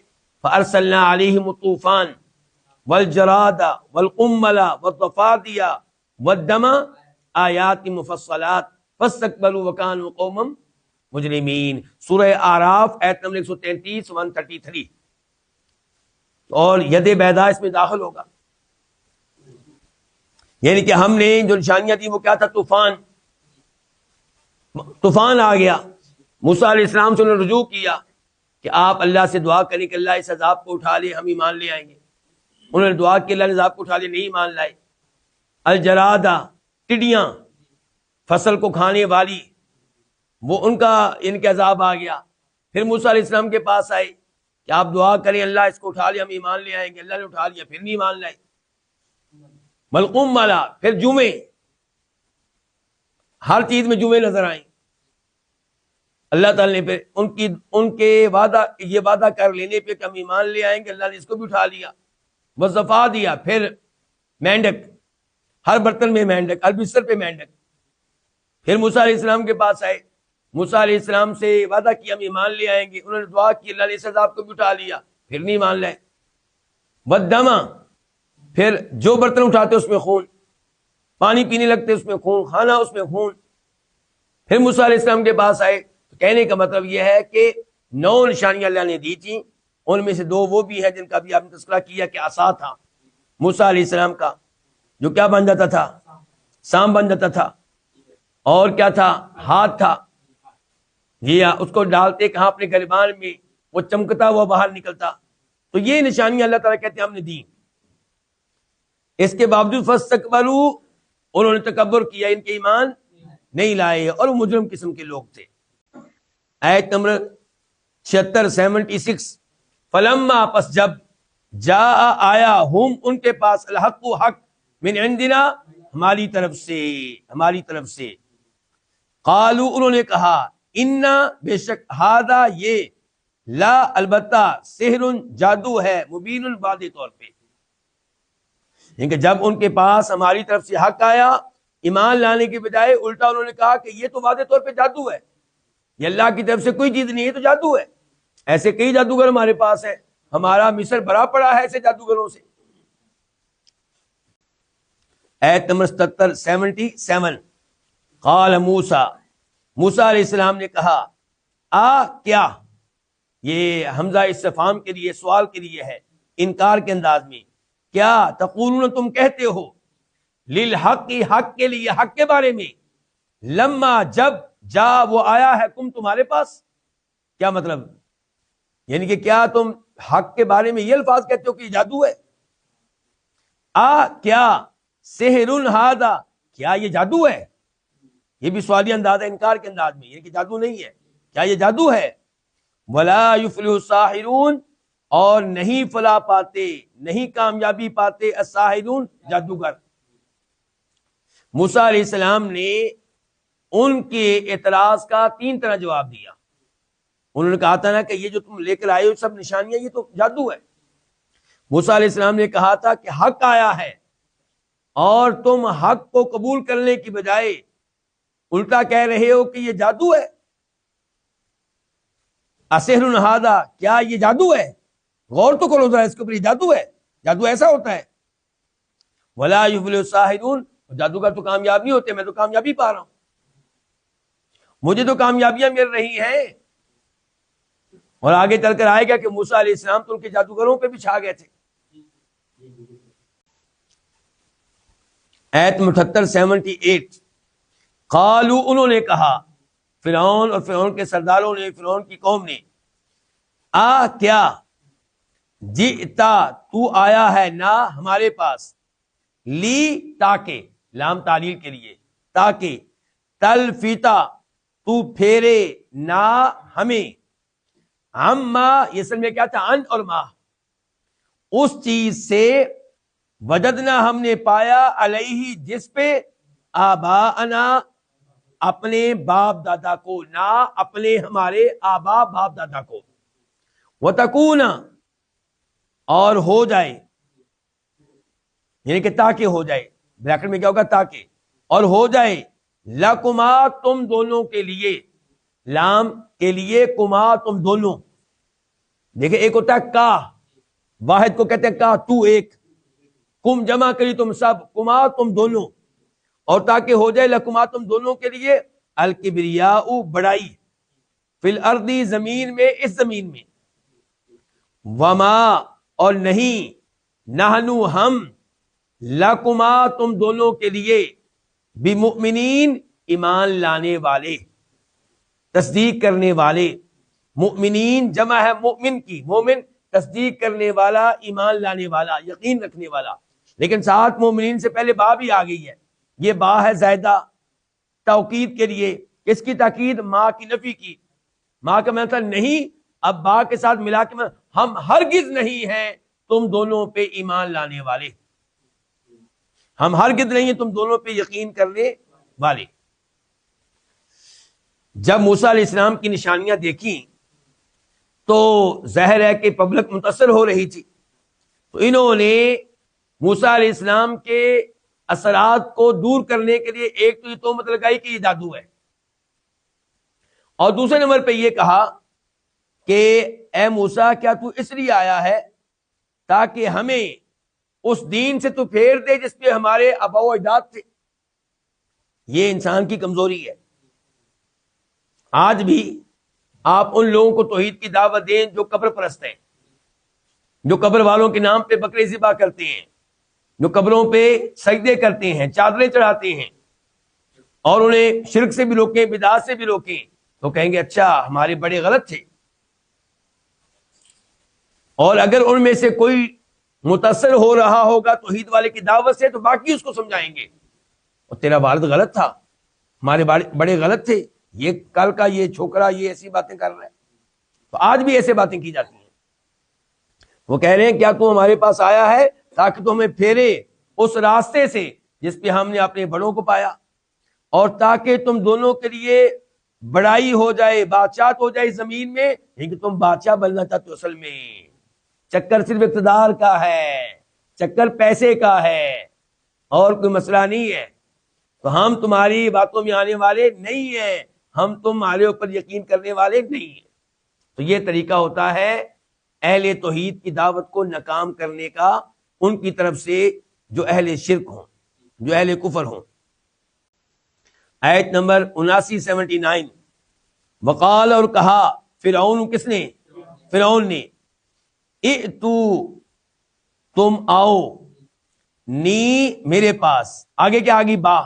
فَأَرْسَلْنَا عَلَيْهِمُ الطُّوفَانَ وَالْجَرَادَ وَالْقُمَّلَ وَالضَّفَادِيَ وَالدَّمَ آیات مفصلات فَاسْتَكْبَرُوا وَكَانُوا قَوْمًا مجرمین. سورہ اعراف آیت نمبر 133 133. اور ید بیضا اس میں داخل ہوگا. یعنی کہ ہم نے جو نشانیاں دی وہ کیا تھا؟ طوفان آ گیا. موسیٰ علیہ السلام سے انہوں نے رجوع کیا کہ آپ اللہ سے دعا کریں کہ اللہ اس عذاب کو اٹھا لے، ہم ایمان لے آئیں گے. انہوں نے دعا کی، اللہ نے عذاب کو اٹھا لے، نہیں ایمان لائے. الجرادہ، ٹڈیاں، فصل کو کھانے والی، وہ ان کا ان کے عذاب آ گیا. پھر موسیٰ علیہ السلام کے پاس آئے کہ آپ دعا کریں اللہ اس کو اٹھا لے، ہم ایمان لے آئیں گے. اللہ نے اٹھا لیا، پھر نہیں ایمان لائے. ملقوم مالا، پھر جمعے، ہر چیز میں جمعے نظر آئیں. اللہ تعالیٰ نے پھر ان کے یہ وعدہ کر لینے پہ کہ ہم ایمان لے آئیں گے، اللہ نے اس کو بھی اٹھا لیا. وظفا دیا، پھر مینڈک، ہر برتن میں مینڈک، ہر بستر پہ مینڈک. پھر موسیٰ علیہ السلام کے پاس آئے، موسیٰ علیہ السلام سے وعدہ کیا ہم ایمان لے آئیں گے. انہوں نے دعا کی، اللہ نے اس عذاب کو بھی اٹھا لیا، پھر نہیں ایمان لائے. والدم، پھر جو برتن اٹھاتے اس میں خون، پانی پینے لگتے اس میں خون، کھانا اس میں خون. پھر موسیٰ علیہ السلام کے پاس آئے. کہنے کا مطلب یہ ہے کہ 9 نشانیاں اللہ نے دی تھیں. ان میں سے 2 وہ بھی ہیں جن کا بھی آپ نے تذکرہ کیا کہ عصا تھا موسیٰ علیہ السلام کا، جو کیا بن جاتا تھا؟ سام بن جاتا تھا. اور کیا تھا؟ ہاتھ تھا. جی ہاں، اس کو ڈالتے کہاں؟ اپنے گریبان میں، وہ چمکتا ہوا باہر نکلتا. تو یہ نشانیاں اللہ تعالیٰ کہتے ہیں ہم نے دی. اس کے باوجود فاستکبروا، انہوں نے تکبر کیا، ان کے ایمان نہیں لائے، اور وہ مجرم قسم کے لوگ تھے. آیت نمبر 76 76. فلما، پس جب، جاء آیا، ہم ان کے پاس، الحق حق، من عندنا ہماری طرف سے. قالوا، انہوں نے کہا، انا، بے شک، ہذا یہ، لا، البتہ، سحر، جادو ہے، مبین، واضح طور پہ. یعنی کہ جب ان کے پاس ہماری طرف سے حق آیا، ایمان لانے کے بجائے الٹا انہوں نے کہا کہ یہ تو واضح طور پہ جادو ہے، یہ اللہ کی طرف سے کوئی چیز نہیں ہے، تو جادو ہے. ایسے کئی جادوگر ہمارے پاس ہیں، ہمارا مصر بھرا پڑا ہے ایسے جادوگروں سے. آیت نمبر 77 77. قال موسیٰ علیہ السلام نے کہا، کیا، یہ حمزہ استفہام کے لیے، سوال کے لیے ہے، انکار کے انداز میں. کیا تقولون، تم کہتے ہو، للحق، حق کے لیے، حق کے بارے میں، لما، جب، جا، وہ آیا ہے، کم، تمہارے پاس. کیا مطلب؟ یعنی کہ کیا تم حق کے بارے میں یہ الفاظ کہتے ہو کہ یہ جادو ہے؟ کیا، سحر ھذا، کیا یہ جادو ہے؟ یہ بھی سوالی انداز ہے، انکار کے انداز میں، یہ کہ جادو نہیں ہے، کیا یہ جادو ہے؟ ولا یفلح الساحرون، اور نہیں فلاح پاتے، نہیں کامیابی پاتے، الساحرون، جادوگر. موسیٰ علیہ السلام نے ان کے اعتراض کا 3 طرح جواب دیا. انہوں نے کہا تھا نا کہ یہ جو تم لے کر آئے ہو سب نشانیاں، یہ تو جادو ہے. موسیٰ علیہ السلام نے کہا تھا کہ حق آیا ہے اور تم حق کو قبول کرنے کی بجائے الٹا کہہ رہے ہو کہ یہ جادو ہے. اسحر ھذا، کیا یہ جادو ہے؟ غور تو کرو ذرا اس کے اوپر، یہ جادو ہے؟ جادو ایسا ہوتا ہے؟ ولا یفلح الساحرون، جادوگر تو کامیاب نہیں ہوتے، میں تو کامیابی پا رہا ہوں، مجھے تو کامیابیاں مل رہی ہیں. اور آگے چل کر آئے گا کہ موسیٰ علیہ السلام تو ان کے جادوگروں پہ بھی چھا گئے تھے. آیت 78 78. قالوا، انہوں نے کہا، فرعون اور فرعون کے سرداروں نے، فرعون کی قوم نے، کیا، جئتا تو آیا ہے نا ہمارے پاس، لی تاکہ، لام تعلیل کے لیے، تاکہ، تلفیتا تو پھیرے نا ہمیں، ہم ما یہ اصل میں کیا تھا، ان اور ما، اس چیز سے، وجدنا ہم نے پایا، علیہ جس پہ، آباءنا اپنے باپ دادا کو، نا اپنے ہمارے آبا باپ دادا کو، وتکون اور ہو جائے، یعنی کہ تاکہ ہو جائے، بریکٹ میں کیا ہوگا، تاکہ، اور ہو جائے، لکما تم دونوں کے لیے، لام کے لیے، کما تم دونوں، دیکھیں ایک ہوتا ہے کا، واحد کو کہتے ہیں کا، تو ایک، کم جمع کری تم سب، کما تم دونوں، اور تاکہ ہو جائے، لکما تم دونوں کے لیے، الکبریاء بڑائی، فی الارض زمین میں، اس زمین میں، وما اور نہیں، نحنو ہم، لکما تم دونوں کے لیے، بمؤمنین ایمان لانے والے، تصدیق کرنے والے، مؤمنین جمع ہے مؤمن کی، مومن تصدیق کرنے والا، ایمان لانے والا، یقین رکھنے والا، لیکن ساتھ مومنین سے پہلے با بھی آ گئی ہے، یہ با ہے زائدہ توکید کے لیے، کس کی تاکید، ماں کی نفی کی، ماں کا مطلب نہیں، اب با کے ساتھ ملا کے ہم ہرگز نہیں ہیں تم دونوں پہ ایمان لانے والے، ہم ہرگز نہیں ہیں تم دونوں پہ یقین کرنے والے۔ جب موسیٰ علیہ السلام کی نشانیاں دیکھیں تو ظاہر ہے کہ پبلک متاثر ہو رہی تھی، تو انہوں نے موسیٰ علیہ السلام کے اثرات کو دور کرنے کے لیے ایک تو یہ تہمت لگائی کہ یہ جادو ہے، اور دوسرے نمبر پہ یہ کہا کہ اے موسیٰ کیا تو اس لیے آیا ہے تاکہ ہمیں اس دین سے تو پھیر دے جس پہ ہمارے آباء و اجداد تھے۔ یہ انسان کی کمزوری ہے۔ آج بھی آپ ان لوگوں کو توحید کی دعوت دیں جو قبر پرست ہیں، جو قبر والوں کے نام پہ بکرے ذبح کرتے ہیں، جو قبروں پہ سجدے کرتے ہیں، چادریں چڑھاتے ہیں، اور انہیں شرک سے بھی روکیں، بدعات سے بھی روکیں، تو کہیں گے اچھا ہمارے بڑے غلط تھے۔ اور اگر ان میں سے کوئی متاثر ہو رہا ہوگا توحید والے کی دعوت سے تو باقی اس کو سمجھائیں گے، اور تیرا والد غلط تھا، ہمارے بڑے غلط تھے، یہ کل کا یہ چھوکرا یہ ایسی باتیں کر رہا ہے۔ تو آج بھی ایسے باتیں کی جاتی ہیں۔ وہ کہہ رہے ہیں کیا تو ہمارے پاس آیا ہے تاکہ تو ہمیں پھیرے اس راستے سے جس پہ ہم نے اپنے بڑوں کو پایا، اور تاکہ تم دونوں کے لیے بڑائی ہو جائے، بادشاہت ہو جائے زمین میں، لیکن تم بادشاہ بننا چاہتے ہو، اصل میں چکر صرف اقتدار کا ہے، چکر پیسے کا ہے، اور کوئی مسئلہ نہیں ہے، تو ہم تمہاری باتوں میں آنے والے نہیں ہیں، ہم تمہارے اوپر یقین کرنے والے نہیں ہیں۔ تو یہ طریقہ ہوتا ہے اہل توحید کی دعوت کو ناکام کرنے کا ان کی طرف سے جو اہل شرک ہوں، جو اہل کفر ہوں۔ آیت نمبر 79 وقال اور کہا فرعون، کس نے؟ فرعون نے، ائتو تم آؤ، نی میرے پاس، آگے کیا آگی با،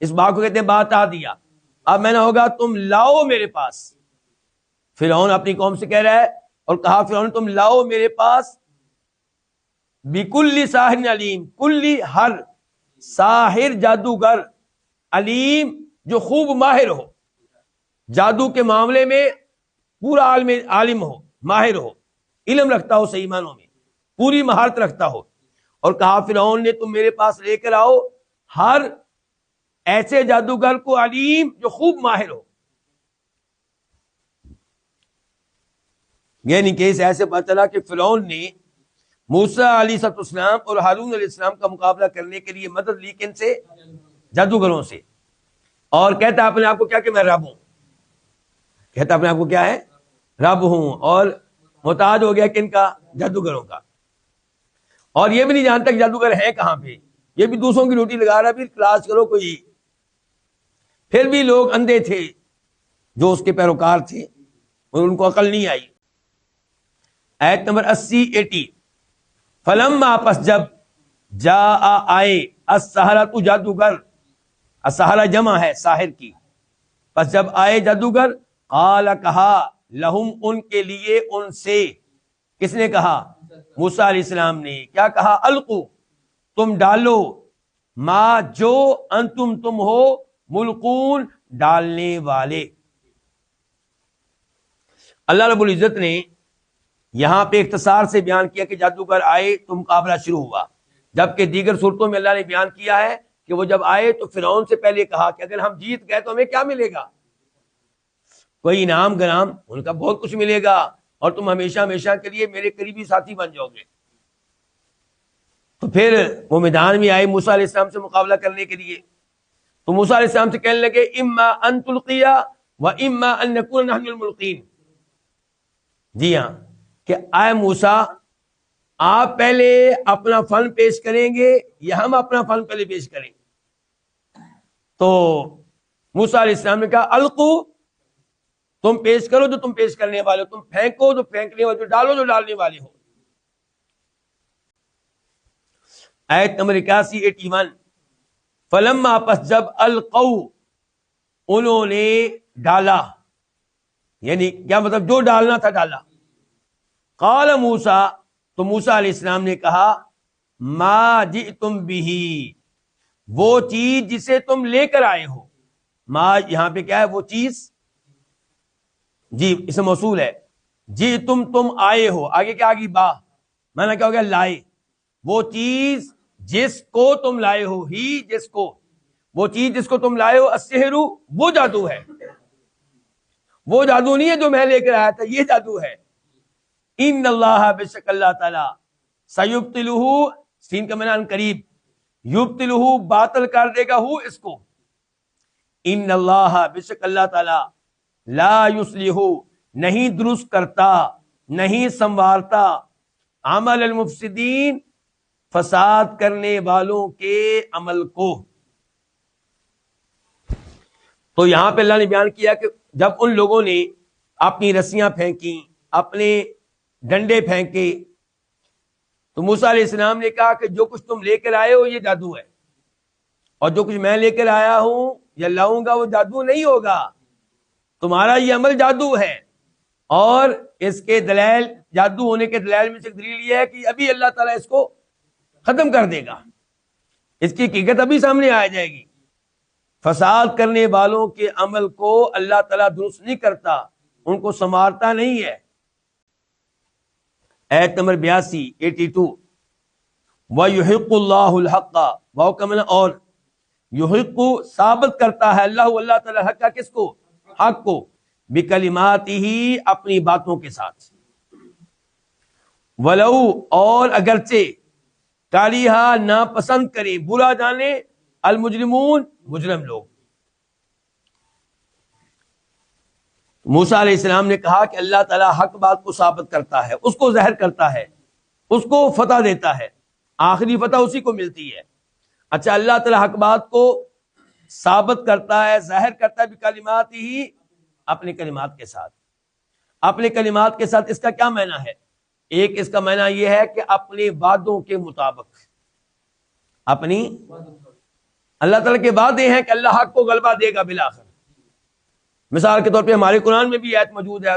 اس با کو کہتے ہیں با تا دیا، اب میں نے ہوگا تم لاؤ میرے پاس۔ فرعون اپنی قوم سے کہہ رہا ہے، اور کہا فرعون تم لاؤ میرے پاس، بکل ساحر علیم، کلی ہر، ساحر جادوگر، علیم جو خوب ماہر ہو، جادو کے معاملے میں پورا عالم ہو، ماہر ہو، علم رکھتا ہو، صحیح معنوں میں پوری مہارت رکھتا ہو۔ اور کہا فرعون نے تم میرے پاس لے کر آؤ ہر ایسے جادوگر کو، علیم جو خوب ماہر ہو، یعنی کہ اس ایسے پتہ چلا کہ فرعون نے موسیٰ علیہ السلام اور ہارون علیہ السلام کا مقابلہ کرنے کے لیے مدد لی، کن سے؟ جادوگروں سے، اور کہتا اپنے آپ کو کیا کہ میں رب ہوں، کہتا اپنے آپ کو کیا ہے؟ رب ہوں، اور محتاج ہو گیا کن کا؟ جادوگروں کا، اور یہ بھی نہیں جانتا کہ جادوگر ہے کہاں پہ، یہ بھی دوسروں کی روٹی لگا رہا، بھی کلاس کرو کوئی، پھر بھی لوگ اندھے تھے جو اس کے پیروکار تھے، اور ان کو عقل نہیں آئی۔ آیت نمبر 80 فلما پس جب، جا آئے، السحرۃ جادوگر، السحرہ جمع ہے ساحر کی، پس جب آئے جادوگر، قال کہا، لہم ان کے لیے، ان سے، کس نے کہا؟ موسیٰ علیہ السلام نے کیا کہا؟ القو، تم ڈالو، ما جو، انتم تم ہو، ملقون ڈالنے والے۔ اللہ رب العزت نے یہاں پہ اختصار سے بیان کیا کہ جادوگر آئے تو مقابلہ شروع ہوا، جبکہ دیگر صورتوں میں اللہ نے بیان کیا ہے کہ وہ جب آئے تو فرعون سے پہلے کہا کہ اگر ہم جیت گئے تو ہمیں کیا ملے گا؟ کوئی انعام گرام، ان کا بہت کچھ ملے گا اور تم ہمیشہ ہمیشہ کے لیے میرے قریبی ساتھی بن جاؤ گے۔ تو پھر وہ میدان میں آئے موسیٰ علیہ السلام سے مقابلہ کرنے کے لیے، تو موسیٰ علیہ السلام سے کہنے لگے اما ان تلقیا و اما ان نکون نحن الملقین۔ جی ہاں، کہ اے موسیٰ آپ پہلے اپنا فن پیش کریں گے یا ہم اپنا فن پہلے پیش کریں؟ تو موسیٰ علیہ السلام نے کہا القو، تم پیش کرو جو تم پیش کرنے والے ہو، تم پھینکو جو پھینکنے والے، جو ڈالو جو ڈالنے والے ہو۔ آیت نمبر 81 فلما، پس جب القو انہوں نے ڈالا، یعنی کیا مطلب؟ جو ڈالنا تھا ڈالا۔ قال موسیٰ، تو موسیٰ علیہ السلام نے کہا ما جئتم بہ، وہ چیز جسے تم لے کر آئے ہو۔ ما یہاں پہ کیا ہے؟ وہ چیز، جی اسم موصول ہے، جی تم آئے ہو، آگے کیا آگی؟ با، معنی کیا ہو گیا؟ لائے۔ وہ چیز جس کو تم لائے ہو، ہی جس کو، وہ چیز جس کو تم لائے ہو، السحر، وہ جادو ہے، وہ جادو نہیں ہے جو میں لے کر آیا تھا، یہ جادو ہے۔ ان اللہ، بے شک اللہ تعالی، سیبطلہ، سین کا معنی قریب، یبطلہ باطل کر دے گا، ہو اس کو، ان اللہ، بے شک اللہ تعالی، لا یصلح، نہیں درست کرتا، نہیں سنوارتا، عمل المفسدین، فساد کرنے والوں کے عمل کو۔ تو یہاں پہ اللہ نے بیان کیا کہ جب ان لوگوں نے اپنی رسیاں پھینکی، اپنے ڈنڈے پھینکے، تو موسیٰ علیہ السلام نے کہا کہ جو کچھ تم لے کر آئے ہو یہ جادو ہے، اور جو کچھ میں لے کر آیا ہوں یا لاؤں گا وہ جادو نہیں ہوگا، تمہارا یہ عمل جادو ہے۔ اور اس کے دلائل، جادو ہونے کے دلائل میں سے ایک دلیل یہ ہے کہ ابھی اللہ تعالیٰ اس کو ختم کر دے گا، اس کی حقیقت ابھی سامنے آ جائے گی۔ فساد کرنے والوں کے عمل کو اللہ تعالیٰ درست نہیں کرتا، ان کو سنوارتا نہیں ہے۔ آیت نمبر 82 وَيُحِقُّ اللَّهُ الْحَقَّ، واو کا معنی اور، یحق ثابت کرتا ہے اللہ تعالیٰ حق کا، کس کو؟ حق کو، بکلماتہ، اپنی باتوں کے ساتھ، ولو، اور اگرچہ، کاریہا، ناپسند کریں، برا جانے، المجرمون، مجرم لوگ۔ موسیٰ علیہ السلام نے کہا کہ اللہ تعالیٰ حق بات کو ثابت کرتا ہے، اس کو ظاہر کرتا ہے، اس کو فتح دیتا ہے، آخری فتح اسی کو ملتی ہے۔ اچھا، اللہ تعالیٰ حق بات کو ثابت کرتا ہے، ظاہر کرتا ہے، بکلمات ہی، اپنے کلمات کے ساتھ۔ اپنے کلمات کے ساتھ اس کا کیا معنی ہے؟ ایک اس کا معنی یہ ہے کہ اپنے وعدوں کے مطابق، اپنی، اللہ تعالیٰ کے وعدے ہیں کہ اللہ حق کو غلبہ دے گا بالآخر۔ مثال کے طور پہ ہمارے قرآن میں بھی آیت موجود ہے،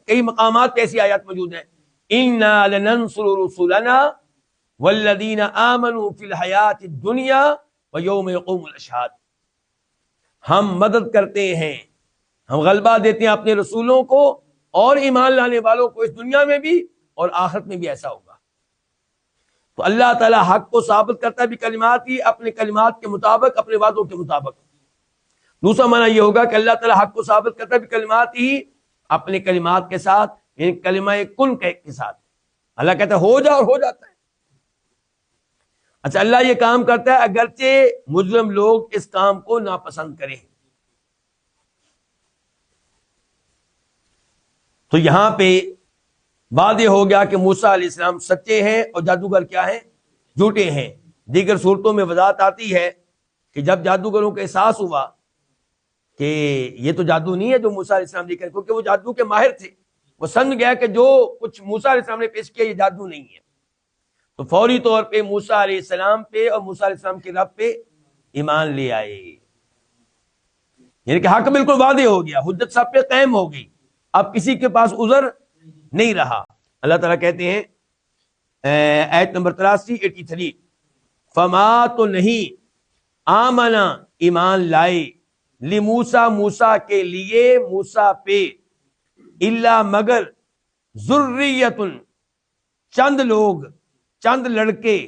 کئی مقامات پہ ایسی آیات موجود ہیں، اِنَّا لَنَنصُرُ رُسُلَنَا وَالَّذِينَ آمَنُوا فِي الْحَيَاةِ الدُّنْيَا وَيَوْمَ يَقُومُ الْأَشْهَادُ، ہم مدد کرتے ہیں، ہم غلبہ دیتے ہیں اپنے رسولوں کو اور ایمان لانے والوں کو، اس دنیا میں بھی اور آخرت میں بھی ایسا ہوگا۔ تو اللہ تعالیٰ حق کو ثابت کرتا ہے بھی کلمات ہی، اپنے کلمات کے مطابق، اپنے وعدوں کے مطابق۔ دوسرا معنی یہ ہوگا کہ اللہ تعالیٰ حق کو ثابت کرتا ہے بھی کلمات ہی، اپنے کلمات کے ساتھ، یعنی کلمہ کن کے ساتھ۔ اللہ کہتا ہے ہو جا، اور ہو جاتا ہے۔ اچھا، اللہ یہ کام کرتا ہے اگرچہ مجرم لوگ اس کام کو ناپسند کریں۔ تو یہاں پہ واضح ہو گیا کہ موسیٰ علیہ السلام سچے ہیں اور جادوگر کیا ہیں؟ جھوٹے ہیں۔ دیگر صورتوں میں وضاحت آتی ہے کہ جب جادوگروں کا احساس ہوا کہ یہ تو جادو نہیں ہے جو موسیٰ علیہ السلام نے کیا، کیونکہ وہ جادو کے ماہر تھے، وہ سمجھ گیا کہ جو کچھ موسیٰ علیہ السلام نے پیش کیا یہ جادو نہیں ہے، تو فوری طور پہ موسیٰ علیہ السلام پہ اور موسیٰ علیہ السلام کے رب پہ ایمان لے آئے، یعنی کہ حق بالکل واضح ہو گیا، حجت سب پہ قائم ہو گئی، اب کسی کے پاس عذر نہیں رہا۔ اللہ تعالیٰ کہتے ہیں آیت نمبر 83 فما تو نہیں آمنا ایمان لائے لموسیٰ موسیٰ کے لیے موسیٰ پہ الا مگر ذریۃ چند لوگ چند لڑکے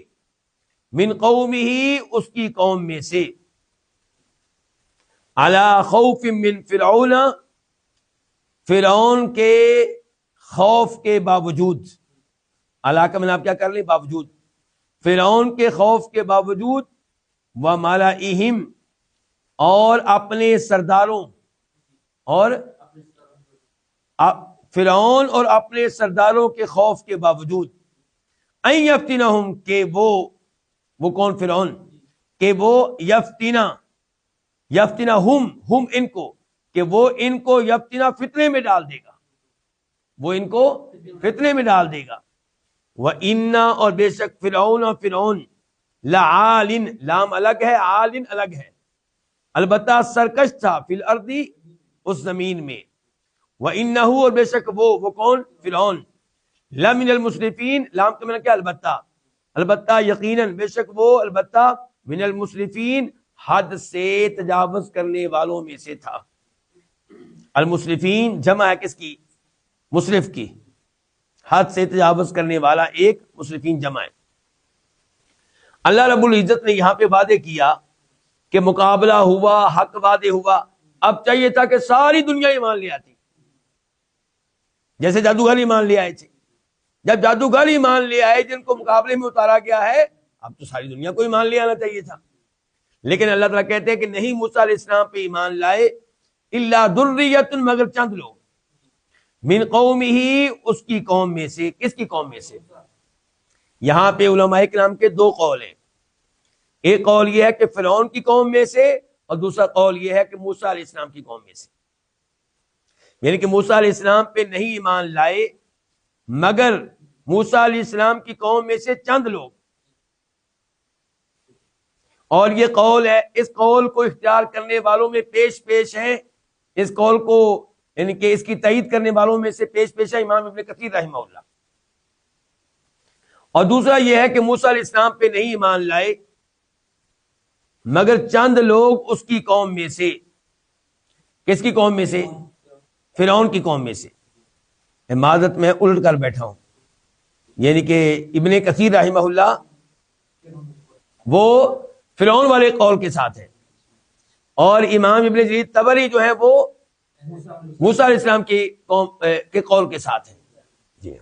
من قومہ اس کی قوم میں سے علی خوف من فرعون فرعون کے خوف کے باوجود علی کا میں نے آپ کیا کر لیں باوجود فرعون کے خوف کے باوجود وملئہم اور اپنے سرداروں اور فرعون اور اپنے سرداروں کے خوف کے باوجود ان یفتنہم کہ وہ کون فرعون کہ وہ یفتنا ہم ان کو کہ وہ ان کو یفتنا فتنے میں ڈال دے گا وہ ان کو فتنے میں ڈال دے گا وَإِنَّا اور بے شک فرعون لعال لام الگ ہے عال الگ ہے البتہ سرکش تھا فی الارض اس زمین میں وَإِنَّهُ اور بے شک وہ کون فرعون لمن المسرفین لام کا معنی کیا البتہ یقیناً بے شک وہ البتہ من المسرفین حد سے تجاوز کرنے والوں میں سے تھا المسرفین جمع ہے کس کی مسرف کی حد سے تجاوز کرنے والا ایک مسرفین جمع ہے اللہ رب العزت نے یہاں پہ وعدے کیا کہ مقابلہ ہوا حق وعدے ہوا اب چاہیے تھا کہ ساری دنیا ایمان لے آتی جیسے جادوگر ایمان لے آئے تھے جب جادوگر ایمان لے آئے جن کو مقابلے میں اتارا گیا ہے اب تو ساری دنیا کو ایمان لے آنا چاہیے تھا لیکن اللہ تعالیٰ کہتے ہیں کہ نہیں موسیٰ علیہ السلام پہ ایمان لائے الا ذریۃ مگر چند لوگ من قومہ اس کی قوم میں سے کس کی قوم میں سے یہاں پہ علماء کرام کے دو قول ہیں ایک قول یہ ہے کہ فرعون کی قوم میں سے اور دوسرا قول یہ ہے کہ موسیٰ علیہ السلام کی قوم میں سے یعنی کہ موسیٰ علیہ السلام پہ نہیں ایمان لائے مگر موسیٰ علیہ السلام کی قوم میں سے چند لوگ اور یہ قول ہے اس قول کو اختیار کرنے والوں میں پیش ہے اس قول کو یعنی کہ اس کی تائید کرنے والوں میں سے پیش ہے امام ابن کثیر رحمہ اللہ اور دوسرا یہ ہے کہ موسیٰ علیہ السلام پہ نہیں ایمان لائے مگر چند لوگ اس کی قوم میں سے کس کی قوم میں سے فرعون کی قوم میں سے معذرت میں الٹ کر بیٹھا ہوں یعنی کہ ابن کثیر رحمہ اللہ وہ فرعون والے قول کے ساتھ ہے اور امام ابن جریر طبری جو ہے وہ موسیٰ علیہ السلام کی قوم کے قول کے ساتھ ہے جی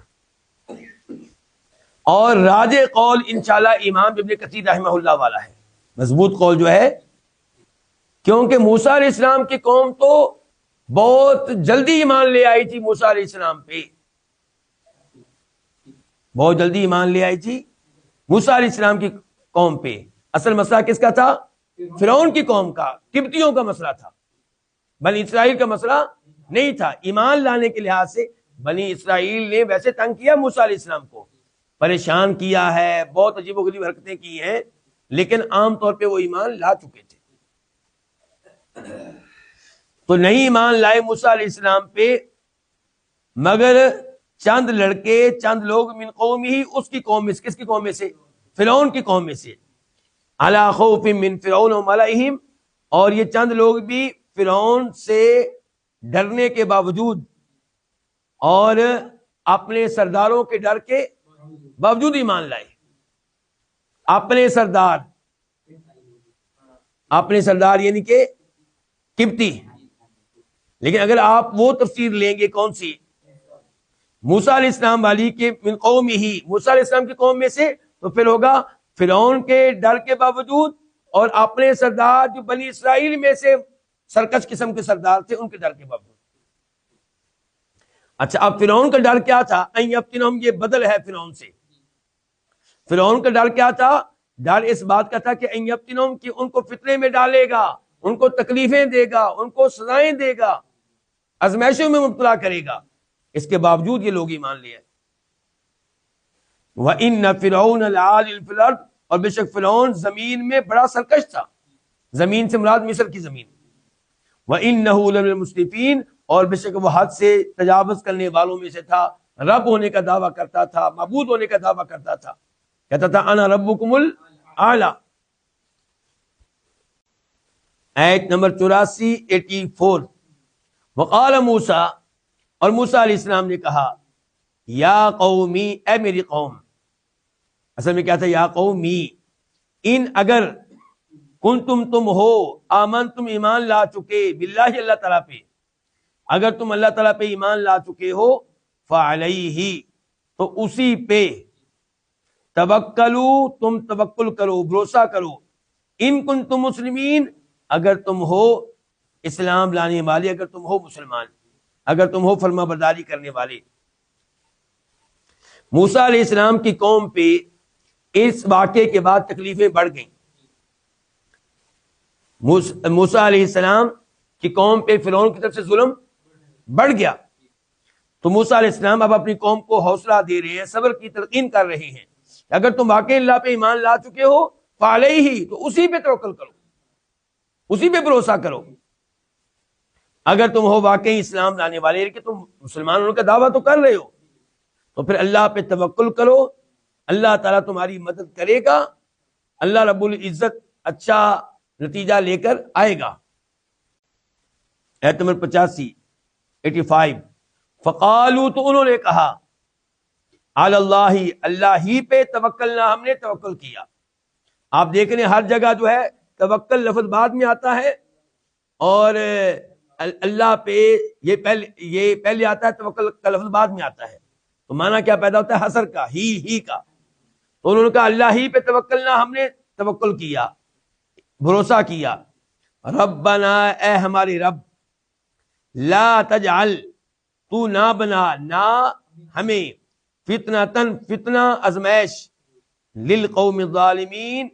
اور راجح قول انشاءاللہ امام ابن کثیر رحمہ اللہ والا ہے مضبوط قول جو ہے کیونکہ موسیٰ علیہ السلام کی قوم تو بہت جلدی ایمان لے آئی تھی موسیٰ علیہ السلام پہ بہت جلدی ایمان لے آئی تھی موسیٰ علیہ السلام کی قوم پہ اصل مسئلہ کس کا تھا فرعون کی قوم کا قبطیوں کا مسئلہ تھا بنی اسرائیل کا مسئلہ نہیں تھا ایمان لانے کے لحاظ سے بنی اسرائیل نے ویسے تنگ کیا موسیٰ علیہ السلام کو پریشان کیا ہے بہت عجیب و غریب حرکتیں کی ہیں لیکن عام طور پہ وہ ایمان لا چکے تھے تو نہیں ایمان لائے موسیٰ علیہ السلام پہ مگر چند لڑکے چند لوگ من قومہ اس کی قوم میں سے کس کی قوم میں سے فرعون کی قوم میں سے علی خوف من فرعون وملئہم اور یہ چند لوگ بھی فرعون سے ڈرنے کے باوجود اور اپنے سرداروں کے ڈر کے باوجود ایمان لائے اپنے سردار یعنی کہ قبطی لیکن اگر آپ وہ تفسیر لیں گے کون سی موسیٰ علیہ السلام والی کے من قومہ ہی موسیٰ علیہ السلام کی قوم میں سے تو پھر ہوگا فرعون کے ڈر کے باوجود اور اپنے سردار جو بنی اسرائیل میں سے سرکش قسم کے سردار تھے ان کے ڈر کے باوجود اچھا اب فرعون کا ڈر کیا تھا ان یفتنہم یہ بدل ہے فرعون سے فرعون کا ڈر کیا تھا ڈر اس بات کا تھا کہ ان یفتنہم کہ ان کو فتنے میں ڈالے گا ان کو تکلیفیں دے گا ان کو سزائیں دے گا آزمائشوں میں مبتلا کرے گا اس کے باوجود یہ لوگ ایمان لے آئے وَإِنَّ فِرْعَوْنَ لَعَالٍ فِي الْأَرْضِ اور بے شک فرعون زمین میں بڑا سرکش تھا زمین سے مراد مصر کی زمین وَإِنَّهُ لَمِنَ الْمُسْرِفِينَ اور بے شک وہ حد سے تجاوز کرنے والوں میں سے تھا رب ہونے کا دعویٰ کرتا تھا، معبود ہونے کا دعویٰ کرتا تھا، کہتا تھا انا ربکم الاعلی۔ آیت نمبر 84 وقال موسیٰ، اور موسیٰ علیہ السلام نے کہا یا قومی، اے میری قوم، اصل میں کیا تھا؟ یا قومی، ان اگر کنتم تم ہو، آمن تم ایمان لا چکے، باللہ اللہ تعالیٰ پہ، اگر تم اللہ تعالیٰ پہ ایمان لا چکے ہو، فعلیہ، تو اسی پہ، توکلو، تم توکل کرو، بھروسہ کرو، ان کنتم مسلمین، اگر تم ہو اسلام لانے والے، اگر تم ہو مسلمان، اگر تم ہو فرما برداری کرنے والے۔ موسیٰ علیہ السلام کی قوم پہ اس واقعے کے بعد تکلیفیں بڑھ گئیں۔ موسیٰ علیہ السلام کی قوم پہ فرعون کی طرف سے ظلم بڑھ گیا، تو موسیٰ علیہ السلام اب اپنی قوم کو حوصلہ دے رہے ہیں، صبر کی تلقین کر رہے ہیں، اگر تم واقعی اللہ پہ ایمان لا چکے ہو، فعلیہ، تو اسی پہ توکل کرو، اسی پہ بھروسہ کرو، اگر تم ہو واقعی اسلام لانے والے، کہ تم مسلمان ہونے کا دعویٰ تو کر رہے ہو، تو پھر اللہ پہ توکل کرو، اللہ تعالیٰ تمہاری مدد کرے گا، اللہ رب العزت اچھا نتیجہ لے کر آئے گا۔ آیت نمبر 85 فقالو، تو انہوں نے کہا، علی اللہ، اللہ ہی پہ توکلنا، ہم نے توکل کیا۔ آپ دیکھ رہے ہیں ہر جگہ جو ہے توکل لفظ بعد میں آتا ہے، اور اللہ پہ یہ پہلے آتا ہے، توکل کا لفظ بعد میں آتا ہے، تو معنی کیا پیدا ہوتا ہے؟ حصر کا، ہی کا۔ تو انہوں نے کہا اللہ ہی پہ توکلنا، ہم نے توکل کیا، بھروسہ کیا۔ ربنا، اے ہمارے رب، لا تجعل، تو نہ بنا، نہ ہمیں، فتنتن، فتنہ، ازمائش، للقوم الظالمین،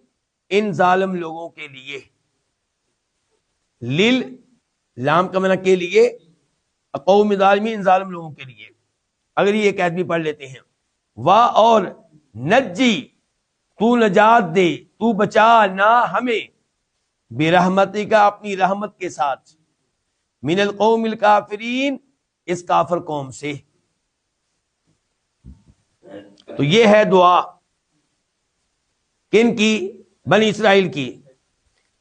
ان ظالم لوگوں کے لیے، لل، لام کا معنی کے لیے، قوم ظالمین، ان ظالم لوگوں کے لیے۔ اگر یہ ایک آدمی پڑھ لیتے ہیں، وا، اور نجی، تو نجات دے، تو بچا، نہ ہمیں، برحمتی کا، اپنی رحمت کے ساتھ، من القوم الکافرین، اس کافر قوم سے۔ تو یہ ہے دعا کن کی؟ بنی اسرائیل کی۔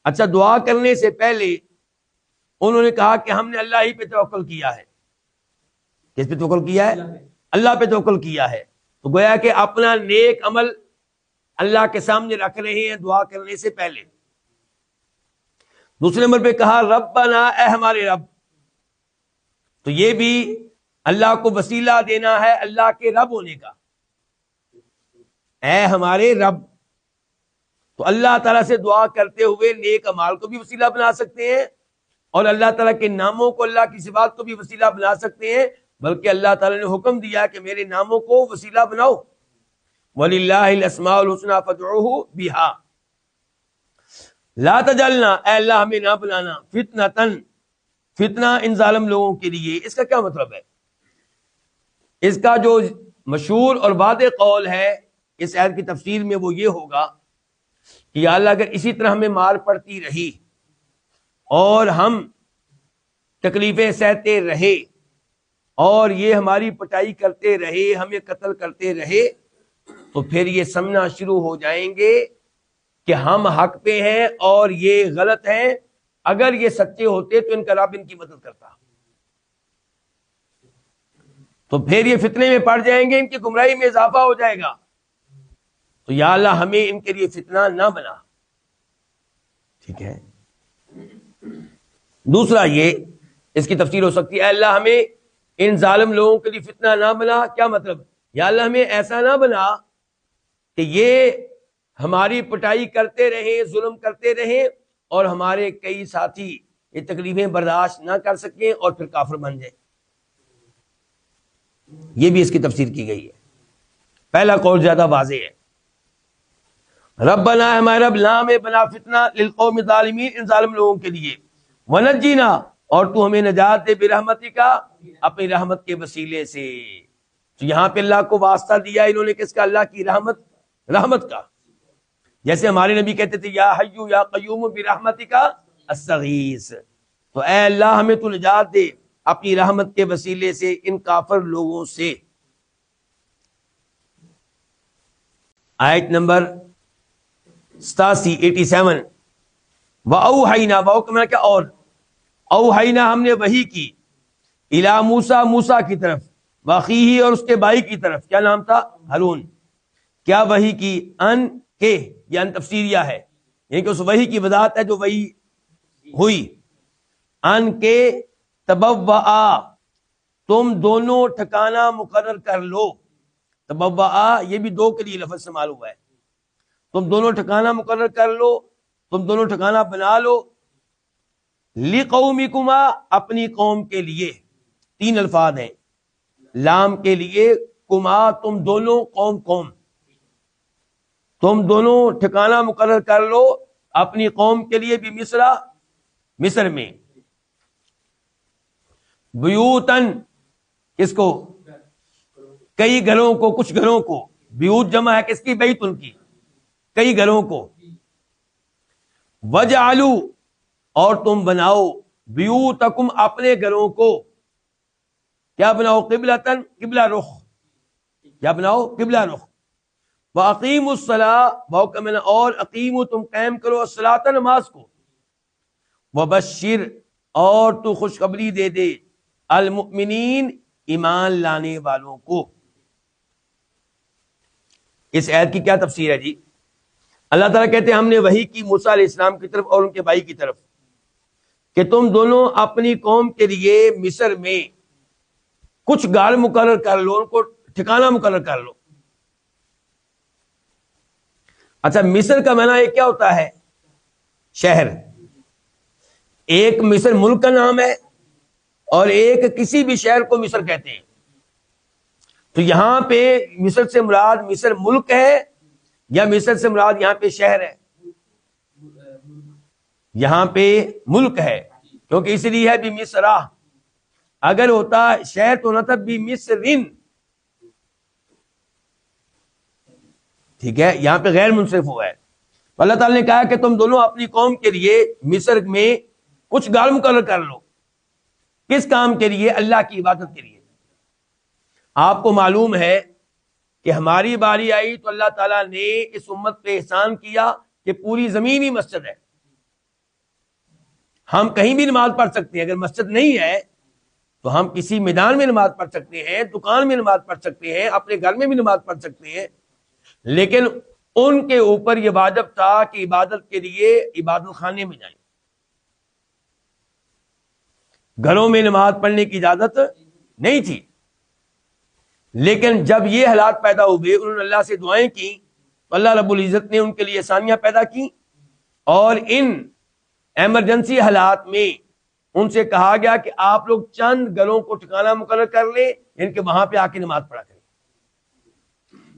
اچھا، دعا کرنے سے پہلے انہوں نے کہا کہ ہم نے اللہ ہی پہ توکل کیا ہے۔ کس پہ توکل کیا ہے؟ اللہ پہ توکل کیا ہے۔ تو گویا کہ اپنا نیک عمل اللہ کے سامنے رکھ رہے ہیں دعا کرنے سے پہلے۔ دوسرے نمبر پہ کہا ربنا، اے ہمارے رب، تو یہ بھی اللہ کو وسیلہ دینا ہے اللہ کے رب ہونے کا، اے ہمارے رب۔ تو اللہ تعالیٰ سے دعا کرتے ہوئے نیک اعمال کو بھی وسیلہ بنا سکتے ہیں، اور اللہ تعالیٰ کے ناموں کو، اللہ کی صفات کو بھی وسیلہ بنا سکتے ہیں، بلکہ اللہ تعالیٰ نے حکم دیا کہ میرے ناموں کو وسیلہ بناؤ، وَلِلَّهِ الْأَسْمَاءُ الْحُسْنَىٰ فَادْعُوهُ بِهَا، لا تجعلنا، اے اللہ ہمیں نہ بنانا، فتنتن، فتنہ، ان ظالم لوگوں کے لیے۔ اس کا کیا مطلب ہے؟ اس کا جو مشہور اور واضح قول ہے اس آیت کی تفسیر میں وہ یہ ہوگا کہ یا اللہ اگر اسی طرح ہمیں مار پڑتی رہی اور ہم تکلیفیں سہتے رہے اور یہ ہماری پٹائی کرتے رہے، ہمیں قتل کرتے رہے، تو پھر یہ سمجھنا شروع ہو جائیں گے کہ ہم حق پہ ہیں اور یہ غلط ہیں، اگر یہ سچے ہوتے تو ان کا رب ان کی مدد کرتا، تو پھر یہ فتنے میں پڑ جائیں گے، ان کی گمراہی میں اضافہ ہو جائے گا۔ تو یا اللہ ہمیں ان کے لیے فتنہ نہ بنا، ٹھیک ہے۔ دوسرا یہ اس کی تفسیر ہو سکتی ہے، اے اللہ ہمیں ان ظالم لوگوں کے لیے فتنہ نہ بنا، کیا مطلب؟ یا اللہ ہمیں ایسا نہ بنا کہ یہ ہماری پٹائی کرتے رہیں، ظلم کرتے رہیں، اور ہمارے کئی ساتھی یہ تکلیفیں برداشت نہ کر سکیں اور پھر کافر بن جائیں۔ یہ بھی اس کی تفسیر کی گئی ہے۔ پہلا قول زیادہ واضح ہے، ربنا، ہمارے رب، لا میں بنا فتنہ للقوم الظالمین، ان ظالم لوگوں کے لیے، ونجینا، اور تو ہمیں نجات دے، برحمتی کا، اپنی رحمت کے وسیلے سے۔ تو یہاں پہ اللہ کو واسطہ دیا انہوں نے کس کا؟ اللہ کی رحمت کا۔ جیسے ہمارے نبی کہتے تھے یا حیو یا قیوم برحمتک استغیث، تو اے اللہ ہمیں تو نجات دے اپنی رحمت کے وسیلے سے ان کافر لوگوں سے۔ آیت نمبر 87 وَأَوْحَيْنَا واو کا معنی کیا اور اوحینا ہم نے وحی کی الی موسیٰ موسیٰ کی طرف وَأَخِيهِ اور اس کے بھائی کی طرف کیا نام تھا ہارون کیا وحی کی ان کے یہ ان تفسیریہ ہے یعنی کہ اس وحی کی وضاحت ہے جو وحی ہوئی ان کے تبوّا تم دونوں ٹھکانہ مقرر کر لو تبوّا یہ بھی دو کے لیے لفظ استعمال ہوا ہے تم دونوں ٹھکانہ مقرر کر لو تم دونوں ٹھکانہ بنا لو لِقَوْمِكُمَا اپنی قوم کے لیے 3 الفاظ ہیں لام کے لیے کما تم دونوں قوم تم دونوں ٹھکانہ مقرر کر لو اپنی قوم کے لیے بھی مصر میں بیوتن کس کو کئی گھروں کو کچھ گھروں کو بیوت جمع ہے کس کی بیت ان کی کئی گھروں کو وجعلوا اور تم بناؤ بیوتکم اپنے گھروں کو کیا بناؤ قبلتن قبلہ رخ کیا بناؤ قبلہ رخ وَأَقِيمُوا الصَّلَاةَ واو کا معنی اور اقیموا تم قائم کرو الصلاۃ نماز کو وبشر اور تو خوشخبری دے دے المؤمنین ایمان لانے والوں کو اس آیت کی کیا تفسیر ہے جی اللہ تعالیٰ کہتے ہیں ہم نے وحی کی موسیٰ علیہ السلام کی طرف اور ان کے بھائی کی طرف کہ تم دونوں اپنی قوم کے لیے مصر میں کچھ گھر مقرر کر لو ان کو ٹھکانہ مقرر کر لو اچھا مصر کا معنی یہ کیا ہوتا ہے شہر ایک مصر ملک کا نام ہے اور ایک کسی بھی شہر کو مصر کہتے ہیں تو یہاں پہ مصر سے مراد مصر ملک ہے یا مصر سے مراد یہاں پہ شہر ہے یہاں پہ ملک ہے کیونکہ اس لیے ہے بھی مصرا اگر ہوتا شہر تو نہ تھا بھی مصرن ٹھیک ہے یہاں پہ غیر منصرف ہوا ہے اللہ تعالیٰ نے کہا کہ تم دونوں اپنی قوم کے لیے مصر میں کچھ گھر مقرر کر لو کس کام کے لیے اللہ کی عبادت کے لیے آپ کو معلوم ہے کہ ہماری باری آئی تو اللہ تعالیٰ نے اس امت پہ احسان کیا کہ پوری زمین ہی مسجد ہے ہم کہیں بھی نماز پڑھ سکتے ہیں اگر مسجد نہیں ہے تو ہم کسی میدان میں نماز پڑھ سکتے ہیں دکان میں نماز پڑھ سکتے ہیں اپنے گھر میں بھی نماز پڑھ سکتے ہیں لیکن ان کے اوپر یہ واجب تھا کہ عبادت کے لیے عبادت خانے میں جائیں گھروں میں نماز پڑھنے کی اجازت نہیں تھی لیکن جب یہ حالات پیدا ہوئے انہوں نے اللہ سے دعائیں کی تو اللہ رب العزت نے ان کے لیے آسانیاں پیدا کی اور ان ایمرجنسی حالات میں ان سے کہا گیا کہ آپ لوگ چند گھروں کو ٹھکانہ مقرر کر لیں ان کے وہاں پہ آ کے نماز پڑھا کریں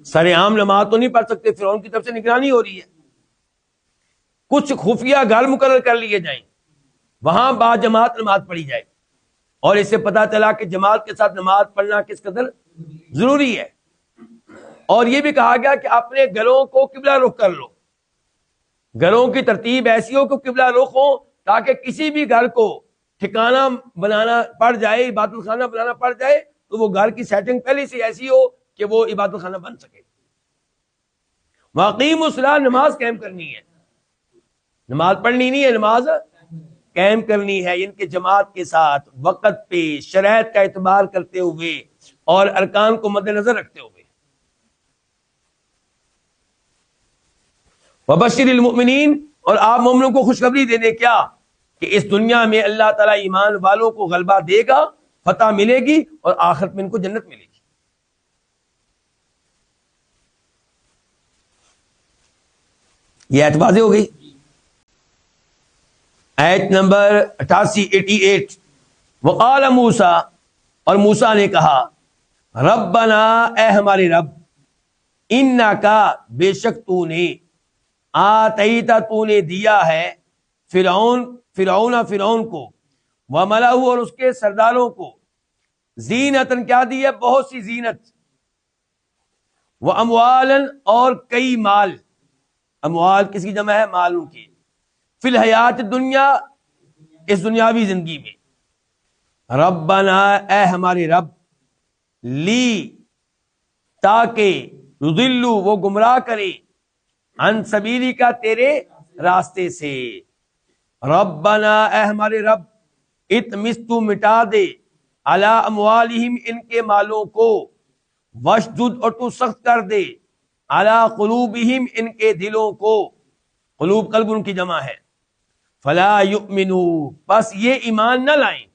سر عام نماز تو نہیں پڑھ سکتے فرعون کی طرف سے نگرانی ہو رہی ہے کچھ خفیہ گھر مقرر کر لیے جائیں وہاں با جماعت نماز پڑھی جائے اور اس سے پتا چلا کہ جماعت کے ساتھ نماز پڑھنا کس قدر ضروری ہے اور یہ بھی کہا گیا کہ اپنے گھروں کو قبلہ رخ کر لو گھروں کی ترتیب ایسی ہو کہ قبلہ رخ ہو تاکہ کسی بھی گھر کو ٹھکانہ بنانا پڑ جائے عبادت خانہ بنانا پڑ جائے تو وہ گھر کی سیٹنگ پہلے سے ایسی ہو کہ وہ عبادت خانہ بن سکے واقعی الصلاۃ نماز قائم کرنی ہے نماز پڑھنی نہیں ہے نماز قائم کرنی ہے ان کے جماعت کے ساتھ وقت پہ شرائط کا اعتبار کرتے ہوئے اور ارکان کو مد نظر رکھتے ہوئے وبشر المؤمنین اور آپ مومنوں کو خوشخبری دے دیں کیا کہ اس دنیا میں اللہ تعالیٰ ایمان والوں کو غلبہ دے گا فتح ملے گی اور آخرت میں ان کو جنت ملے گی یہ آیت واضح ہو گئی آیت نمبر 88 وقال موسیٰ اور موسیٰ نے کہا ربنا اے ہمارے رب انکا بے شک تو نے آتیتا تو نے دیا ہے فرعون کو وملأہ اور اس کے سرداروں کو زینتن کیا دی ہے بہت سی زینت واموالا اور کئی مال اموال کس کی جمع ہے مال ان کی فی الحیات دنیا اس دنیاوی زندگی میں ربنا اے ہمارے رب لی تاکہ یضلوا وہ گمراہ کریں، عن سبیلی کا تیرے راستے سے، ربنا اے ہمارے رب، اطمس تو مٹا دے، علی اموالہم ان کے مالوں کو، واشدد اور تو سخت کر دے، علی قلوبہم ان کے دلوں کو، قلوب قلب ان کی جمع ہے، فلا یؤمنوا بس یہ ایمان نہ لائیں،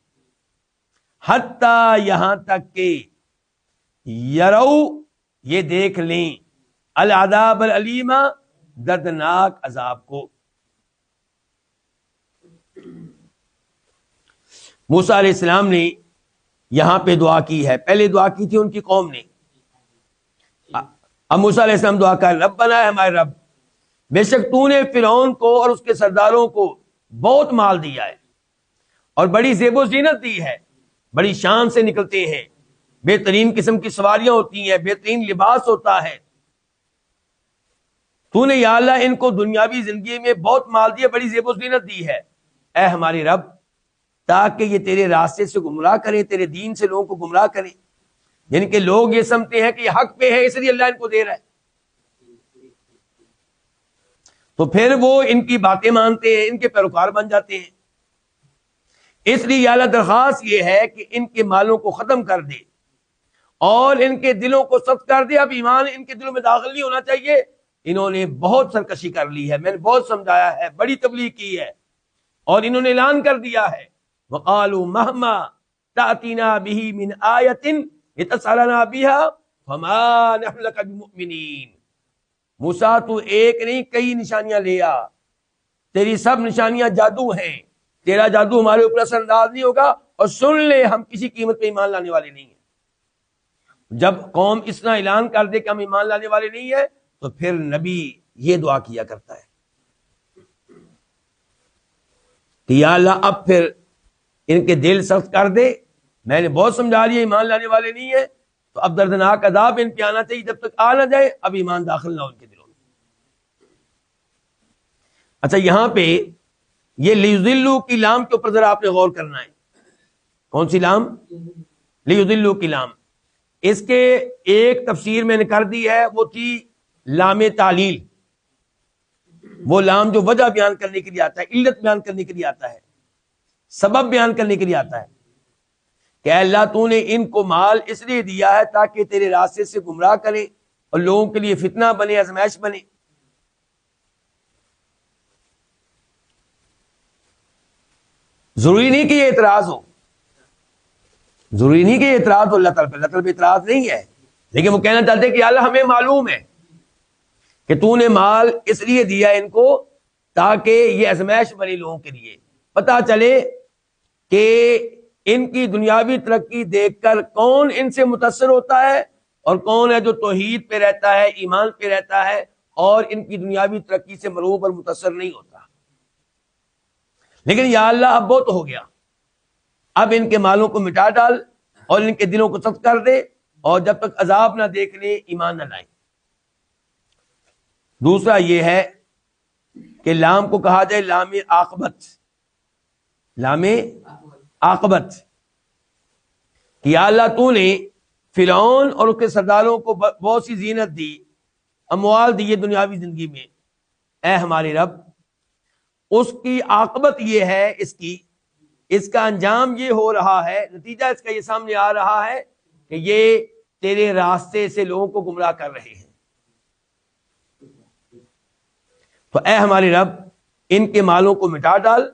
حتی یہاں تک کہ یرو یہ دیکھ لیں، العذاب العلیم دردناک عذاب کو۔ موسیٰ علیہ السلام نے یہاں پہ دعا کی ہے، پہلے دعا کی تھی ان کی قوم نے، اب موسیٰ علیہ السلام دعا کر، ربنا اے ہمارے رب، بے شک تو نے فرعون کو اور اس کے سرداروں کو بہت مال دیا ہے اور بڑی زیب و زینت دی ہے، بڑی شان سے نکلتے ہیں، بہترین قسم کی سواریاں ہوتی ہیں، بہترین لباس ہوتا ہے، تو نے یا اللہ ان کو دنیاوی زندگی میں بہت مال دیا، بڑی زیب و زینت دی ہے، اے ہمارے رب تاکہ یہ تیرے راستے سے گمراہ کریں، تیرے دین سے لوگوں کو گمراہ کریں، یعنی کہ لوگ یہ سمجھتے ہیں کہ یہ حق پہ ہے اس لیے اللہ ان کو دے رہا ہے، تو پھر وہ ان کی باتیں مانتے ہیں، ان کے پیروکار بن جاتے ہیں۔ اس لیے یا اللہ درخواست یہ ہے کہ ان کے مالوں کو ختم کر دے اور ان کے دلوں کو سخت کر دے، اب ایمان ان کے دلوں میں داخل نہیں ہونا چاہیے، انہوں نے بہت سرکشی کر لی ہے، میں نے بہت سمجھایا ہے، بڑی تبلیغ کی ہے اور انہوں نے اعلان کر دیا ہے، وقالوا مهما تأتینا به من آیۃ لتسألنا بها فما نحن لك بمؤمنین، موسیٰ تو ایک نہیں کئی نشانیاں لے آ، تیری سب نشانیاں جادو ہیں، تیرا جادو ہمارے اوپر اثر انداز نہیں ہوگا، اور سن لے ہم کسی قیمت پہ ایمان لانے والے نہیں ہیں۔ جب قوم اس طرح اعلان کر دے کہ ہم ایمان لانے والے نہیں ہیں تو پھر نبی یہ دعا کیا کرتا ہے کہ یا اللہ اب پھر ان کے دل سخت کر دے، میں نے بہت سمجھا لیا ایمان لانے والے نہیں ہیں، تو اب دردناک عذاب ان پہ آنا چاہیے، جب تک آ نہ جائے اب ایمان داخل نہ ہو ان کے دلوں میں۔ اچھا یہاں پہ یہ لیضلوا کی لام کے اوپر ذرا آپ نے غور کرنا ہے، کون سی لام؟ لیضلوا کی لام، اس کے ایک تفسیر میں نے کر دی ہے، وہ تھی لام تعلیل، وہ لام جو وجہ بیان کرنے کے لیے آتا ہے، علت بیان کرنے کے لیے آتا ہے، سبب بیان کرنے کے لیے آتا ہے کہ اے اللہ تو نے ان کو مال اس لیے دیا ہے تاکہ تیرے راستے سے گمراہ کرے اور لوگوں کے لیے فتنہ بنے، آزمائش بنے۔ ضروری نہیں کہ یہ اعتراض ہو، ضروری نہیں کہ یہ اعتراض ہو اللہ تعالیٰ پہ، اللہ تعالیٰ پہ اعتراض نہیں ہے، لیکن وہ کہنا چاہتے کہ اللہ ہمیں معلوم ہے کہ تو نے مال اس لیے دیا ان کو تاکہ یہ آزمائش بنے لوگوں کے لیے، پتہ چلے کہ ان کی دنیاوی ترقی دیکھ کر کون ان سے متاثر ہوتا ہے اور کون ہے جو توحید پہ رہتا ہے، ایمان پہ رہتا ہے اور ان کی دنیاوی ترقی سے مروب اور متاثر نہیں ہوتا۔ لیکن یا اللہ اب بہت ہو گیا، اب ان کے مالوں کو مٹا ڈال اور ان کے دلوں کو سخت کر دے، اور جب تک عذاب نہ دیکھ لیں ایمان نہ لائیں۔ دوسرا یہ ہے کہ لام کو کہا جائے لام عاقبت، لام عاقبت، کہ یا اللہ تو نے فرعون اور اس کے سرداروں کو بہت سی زینت دی، اموال دی دنیاوی زندگی میں، اے ہمارے رب اس کی عاقبت یہ ہے، اس کا انجام یہ ہو رہا ہے، نتیجہ اس کا یہ سامنے آ رہا ہے کہ یہ تیرے راستے سے لوگوں کو گمراہ کر رہے ہیں، تو اے ہمارے رب ان کے مالوں کو مٹا ڈال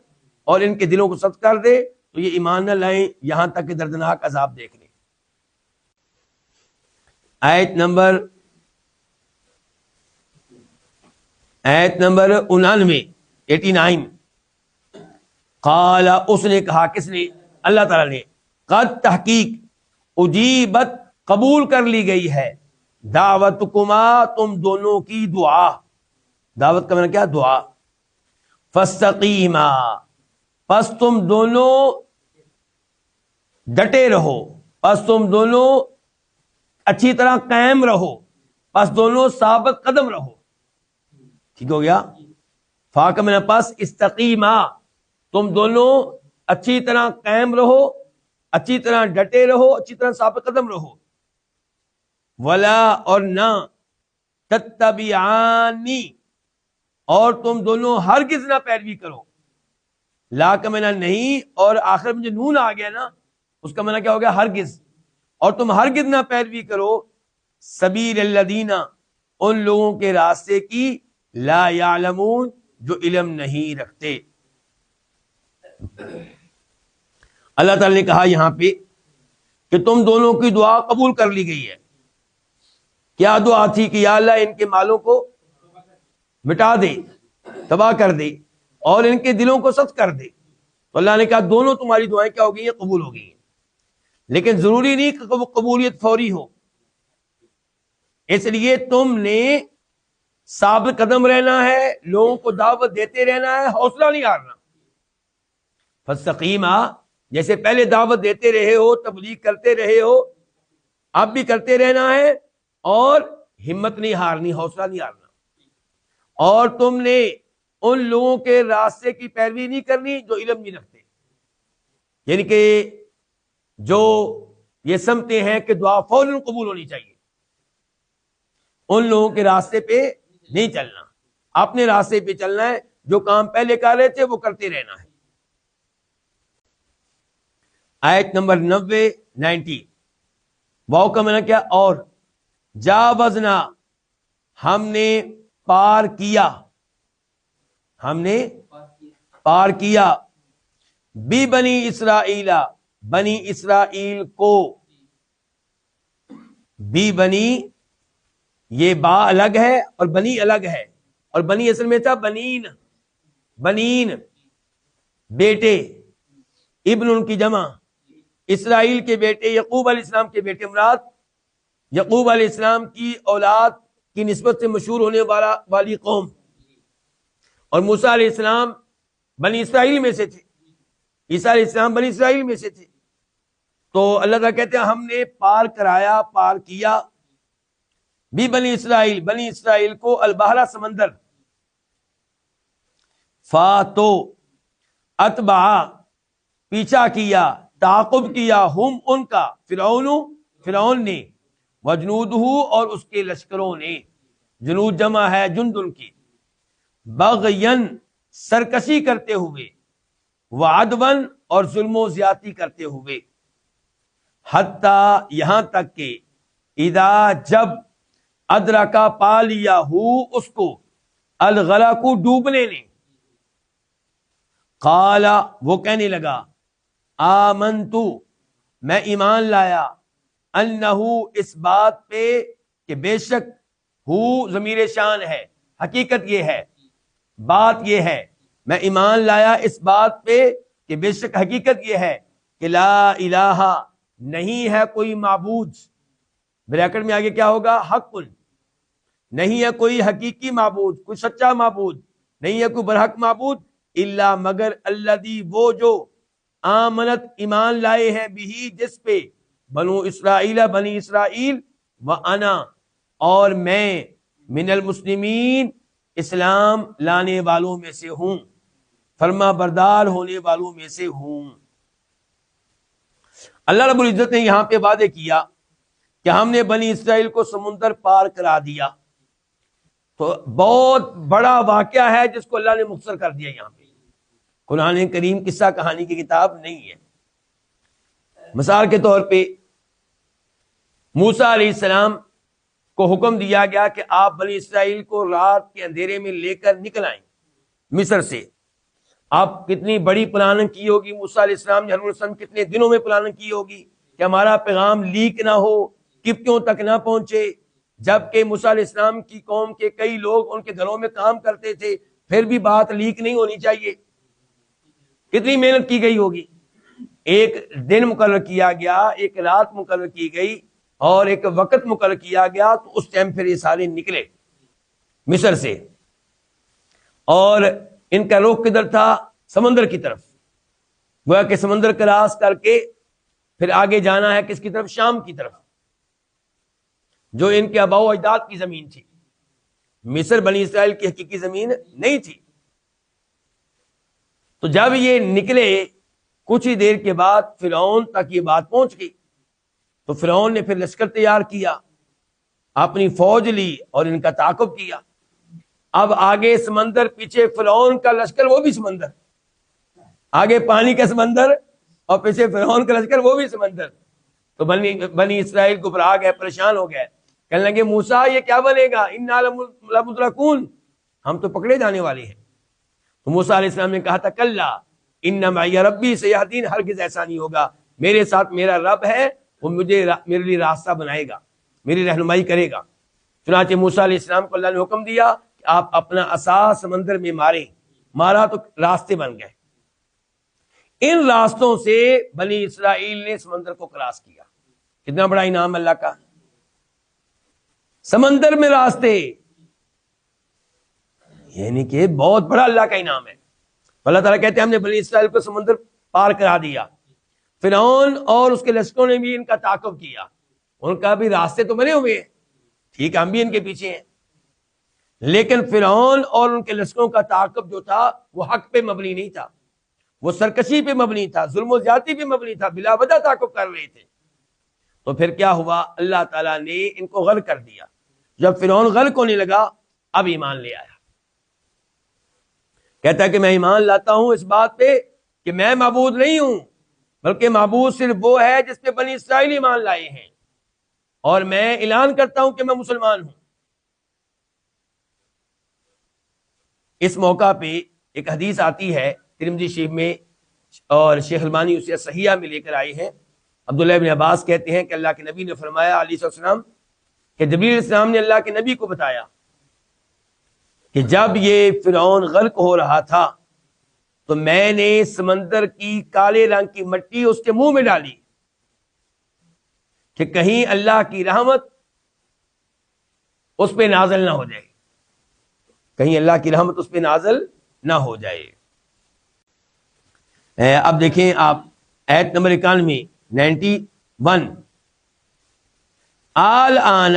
اور ان کے دلوں کو سخت کر دے تو یہ ایمان نہ لائیں یہاں تک کہ دردناک عذاب دیکھ لیں۔ آیت نمبر 89 قال اس نے کہا، کس نے؟ اللہ تعالیٰ نے، قد تحقیق اجیبت قبول کر لی گئی ہے، دعوتکما تم دونوں کی دعا، دعوت کا معنی کیا؟ دعا، فاستقیما پس تم دونوں ڈٹے رہو، پس تم دونوں اچھی طرح قائم رہو، پس دونوں ثابت قدم رہو، ٹھیک ہو گیا؟ فا کا معنی پس، استقیما تم دونوں اچھی طرح قائم رہو، اچھی طرح ڈٹے رہو، اچھی طرح ثابت قدم رہو، ولا اور نہ تتبعانی، اور تم دونوں ہرگز نہ پیروی کرو. لا کا معنی نہیں، اور آخر میں جو نون آ گیا نا اس کا معنی کیا ہو گیا؟ ہرگز. اور تم ہرگز نہ پیروی کرو سبیل الذین، ان لوگوں کے راستے کی، لا یعلمون، جو علم نہیں رکھتے. اللہ تعالی نے کہا یہاں پہ کہ تم دونوں کی دعا قبول کر لی گئی ہے. کیا دعا تھی؟ کہ یا اللہ ان کے مالوں کو مٹا دے، تباہ کر دے، اور ان کے دلوں کو سخت کر دے. تو اللہ نے کہا دونوں تمہاری دعائیں کیا ہو گئی ہیں؟ قبول ہو گئی ہیں. لیکن ضروری نہیں کہ قبولیت فوری ہو، اس لیے تم نے ثابت قدم رہنا ہے، لوگوں کو دعوت دیتے رہنا ہے، حوصلہ نہیں ہارنا. فاستقیما، جیسے پہلے دعوت دیتے رہے ہو، تبلیغ کرتے رہے ہو، اب بھی کرتے رہنا ہے، اور ہمت نہیں ہارنی، حوصلہ نہیں ہارنا. اور تم نے ان لوگوں کے راستے کی پیروی نہیں کرنی جو علم نہیں رکھتے، یعنی کہ جو یہ سمجھتے ہیں کہ دعا فوراً قبول ہونی چاہیے، ان لوگوں کے راستے پہ نہیں چلنا، اپنے راستے پہ چلنا ہے. جو کام پہلے کر رہے تھے وہ کرتے رہنا ہے. آیت نمبر 90 واو کا معنی کیا؟ اور. جاوزنا، ہم نے پار کیا، ہم نے پار کیا، بی بنی اسرائیل، بنی اسرائیل کو. بی بنی، یہ با الگ ہے اور بنی الگ ہے، اور بنی اصل میں تھا بنین، بنین بیٹے، ابن ان کی جمع، اسرائیل کے بیٹے، یعقوب علیہ السلام کے بیٹے مراد. یعقوب علیہ السلام کی اولاد کی نسبت سے مشہور ہونے والی قوم، اور موسیٰ علیہ السلام بنی اسرائیل میں سے تھے، عیسیٰ علیہ السلام بنی اسرائیل میں سے تھے. تو اللہ تعالیٰ کہتے ہیں ہم نے پار کرایا، پار کیا، بھی بنی اسرائیل، بنی اسرائیل کو، البحر، سمندر. فاتو، اتبع، پیچھا کیا، تعاقب کیا، ہم ان کا، فرعون نے، وجنودہ، اور اس کے لشکروں نے. جنود جمع ہے جندن کی. بغین، سرکشی کرتے ہوئے، وعدون، اور ظلم و زیادتی کرتے ہوئے. حتیٰ، یہاں تک کہ، اذا، جب، ادرکا، پا لیا، اس کو، الغرق، ڈوبنے نے. قال، وہ کہنے لگا، آمنتو، میں ایمان لایا، انہو، اس بات پہ کہ بے شک، ضمیر شان ہے، حقیقت یہ ہے، بات یہ ہے، میں ایمان لایا اس بات پہ کہ بے شک حقیقت یہ ہے کہ لا الہ، نہیں ہے کوئی معبود. بریکٹ میں آگے کیا ہوگا؟ حق، نہیں ہے کوئی حقیقی معبود، کوئی سچا معبود، نہیں ہے کوئی برحق معبود، الا، مگر، الذی، وہ جو، آمنت، ایمان لائے ہیں، بھی، جس پہ، بنو اسرائیل، بنی اسرائیل، وانا، اور میں، من المسلمین، اسلام لانے والوں میں سے ہوں، فرما بردار ہونے والوں میں سے ہوں. اللہ رب العزت نے یہاں پہ وعدے کیا کہ ہم نے بنی اسرائیل کو سمندر پار کرا دیا. تو بہت بڑا واقعہ ہے جس کو اللہ نے مختصر کر دیا. یہاں پہ قرآن کریم قصہ کہانی کی کتاب نہیں ہے. مثال کے طور پہ موسیٰ علیہ السلام کو حکم دیا گیا کہ آپ بنی اسرائیل کو رات کے اندھیرے میں لے کر نکل آئیں مصر سے. آپ کتنی بڑی پلاننگ کی ہوگی موسیٰ علیہ السلام نے، حضرت وسلم کتنے دنوں میں پلاننگ کی ہوگی کہ ہمارا پیغام لیک نہ ہو، کپتیوں تک نہ پہنچے. جبکہ موسیٰ علیہ السلام کی قوم کے کئی لوگ ان کے گھروں میں کام کرتے تھے، پھر بھی بات لیک نہیں ہونی چاہیے. کتنی محنت کی گئی ہوگی. ایک دن مقرر کیا گیا، ایک رات مقرر کی گئی، اور ایک وقت مقرر کیا گیا. تو اس ٹائم پھر یہ سارے نکلے مصر سے، اور ان کا رخ کدھر تھا؟ سمندر کی طرف. گویا کہ سمندر کراس کر کے پھر آگے جانا ہے کس کی طرف؟ شام کی طرف، جو ان کے آباء و اجداد کی زمین تھی. مصر بنی اسرائیل کی حقیقی زمین نہیں تھی. تو جب یہ نکلے کچھ ہی دیر کے بعد فرعون تک یہ بات پہنچ گئی. تو فرعون نے پھر لشکر تیار کیا، اپنی فوج لی اور ان کا تعاقب کیا. اب آگے سمندر، پیچھے فرعون کا لشکر وہ بھی سمندر، آگے پانی کا سمندر اور پیچھے فرعون کا لشکر وہ بھی سمندر. تو بنی اسرائیل گھبرا گئے، پریشان ہو گئے، کہنے لگے موسیٰ یہ کیا بنے گا، انا لمدرکون، ہم تو پکڑے جانے والے ہیں. تو موسیٰ علیہ السلام نے کہا تھا کلا ان معی ربی سیہدین، ہرگز ایسا نہیں ہوگا، میرے ساتھ میرا رب ہے، وہ میرے لیے راستہ بنائے گا، میری رہنمائی کرے گا. چنانچہ موسیٰ علیہ السلام کو اللہ نے حکم دیا کہ آپ اپنا عصا سمندر میں ماریں. مارا تو راستے بن گئے. ان راستوں سے بنی اسرائیل نے سمندر کو کراس کیا. کتنا بڑا انعام اللہ کا، سمندر میں راستے، یعنی کہ بہت بڑا اللہ کا انعام ہے. اللہ تعالیٰ کہتے ہیں ہم نے بنی اسرائیل کو سمندر پار کرا دیا. فرعون اور اس کے لشکروں نے بھی ان کا تعاقب کیا، ان کا بھی راستے تو بنے ہوئے ہیں، ٹھیک ہم بھی ان کے پیچھے ہیں، لیکن فرعون اور ان کے لشکروں کا تعاقب جو تھا وہ حق پہ مبنی نہیں تھا، وہ سرکشی پہ مبنی تھا، ظلم و زیادتی پہ مبنی تھا، بلا وجہ تعاقب کر رہے تھے. تو پھر کیا ہوا، اللہ تعالیٰ نے ان کو غرق کر دیا. جب فرعون غرق ہونے لگا اب ایمان لے آیا، کہتا ہے کہ میں ایمان لاتا ہوں اس بات پہ کہ میں معبود نہیں ہوں، بلکہ معبود صرف وہ ہے جس پہ بنی اسرائیل ایمان لائے ہیں، اور میں اعلان کرتا ہوں کہ میں مسلمان ہوں. اس موقع پہ ایک حدیث آتی ہے ترمذی شریف میں، اور شیخ البانی اسے صحیحہ میں لے کر آئے ہیں. عبداللہ ابن عباس کہتے ہیں کہ اللہ کے نبی نے فرمایا علیہ السلام کہ جبریل علیہ السلام نے اللہ کے نبی کو بتایا کہ جب یہ فرعون غرق ہو رہا تھا تو میں نے سمندر کی کالے رنگ کی مٹی اس کے منہ میں ڈالی کہ کہیں اللہ کی رحمت اس پہ نازل نہ ہو جائے، کہیں اللہ کی رحمت اس پہ نازل نہ ہو جائے. اب دیکھیں آپ آیت نمبر 91 الآن،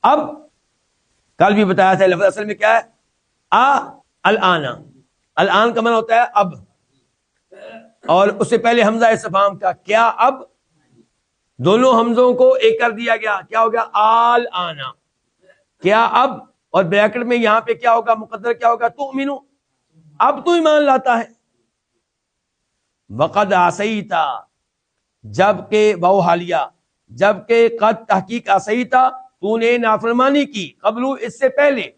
اب کل بھی بتایا تھا لفظ اصل میں کیا ہے، الآن. الآن کا معنی ہوتا ہے اب، اور اس سے پہلے حمزہ استفہام کا کیا اب، دونوں حمزوں کو ایک کر دیا گیا، کیا ہو گیا الآن، کیا اب، اور بریکٹ میں یہاں پہ کیا ہوگا، مقدر کیا ہوگا، تؤمنو، اب تو ایمان لاتا ہے. وقد عصیتا، جبکہ وہ حالیہ، جبکہ قد تحقیق عصیتا، تو نے نافرمانی کی، قبل اس سے پہلے،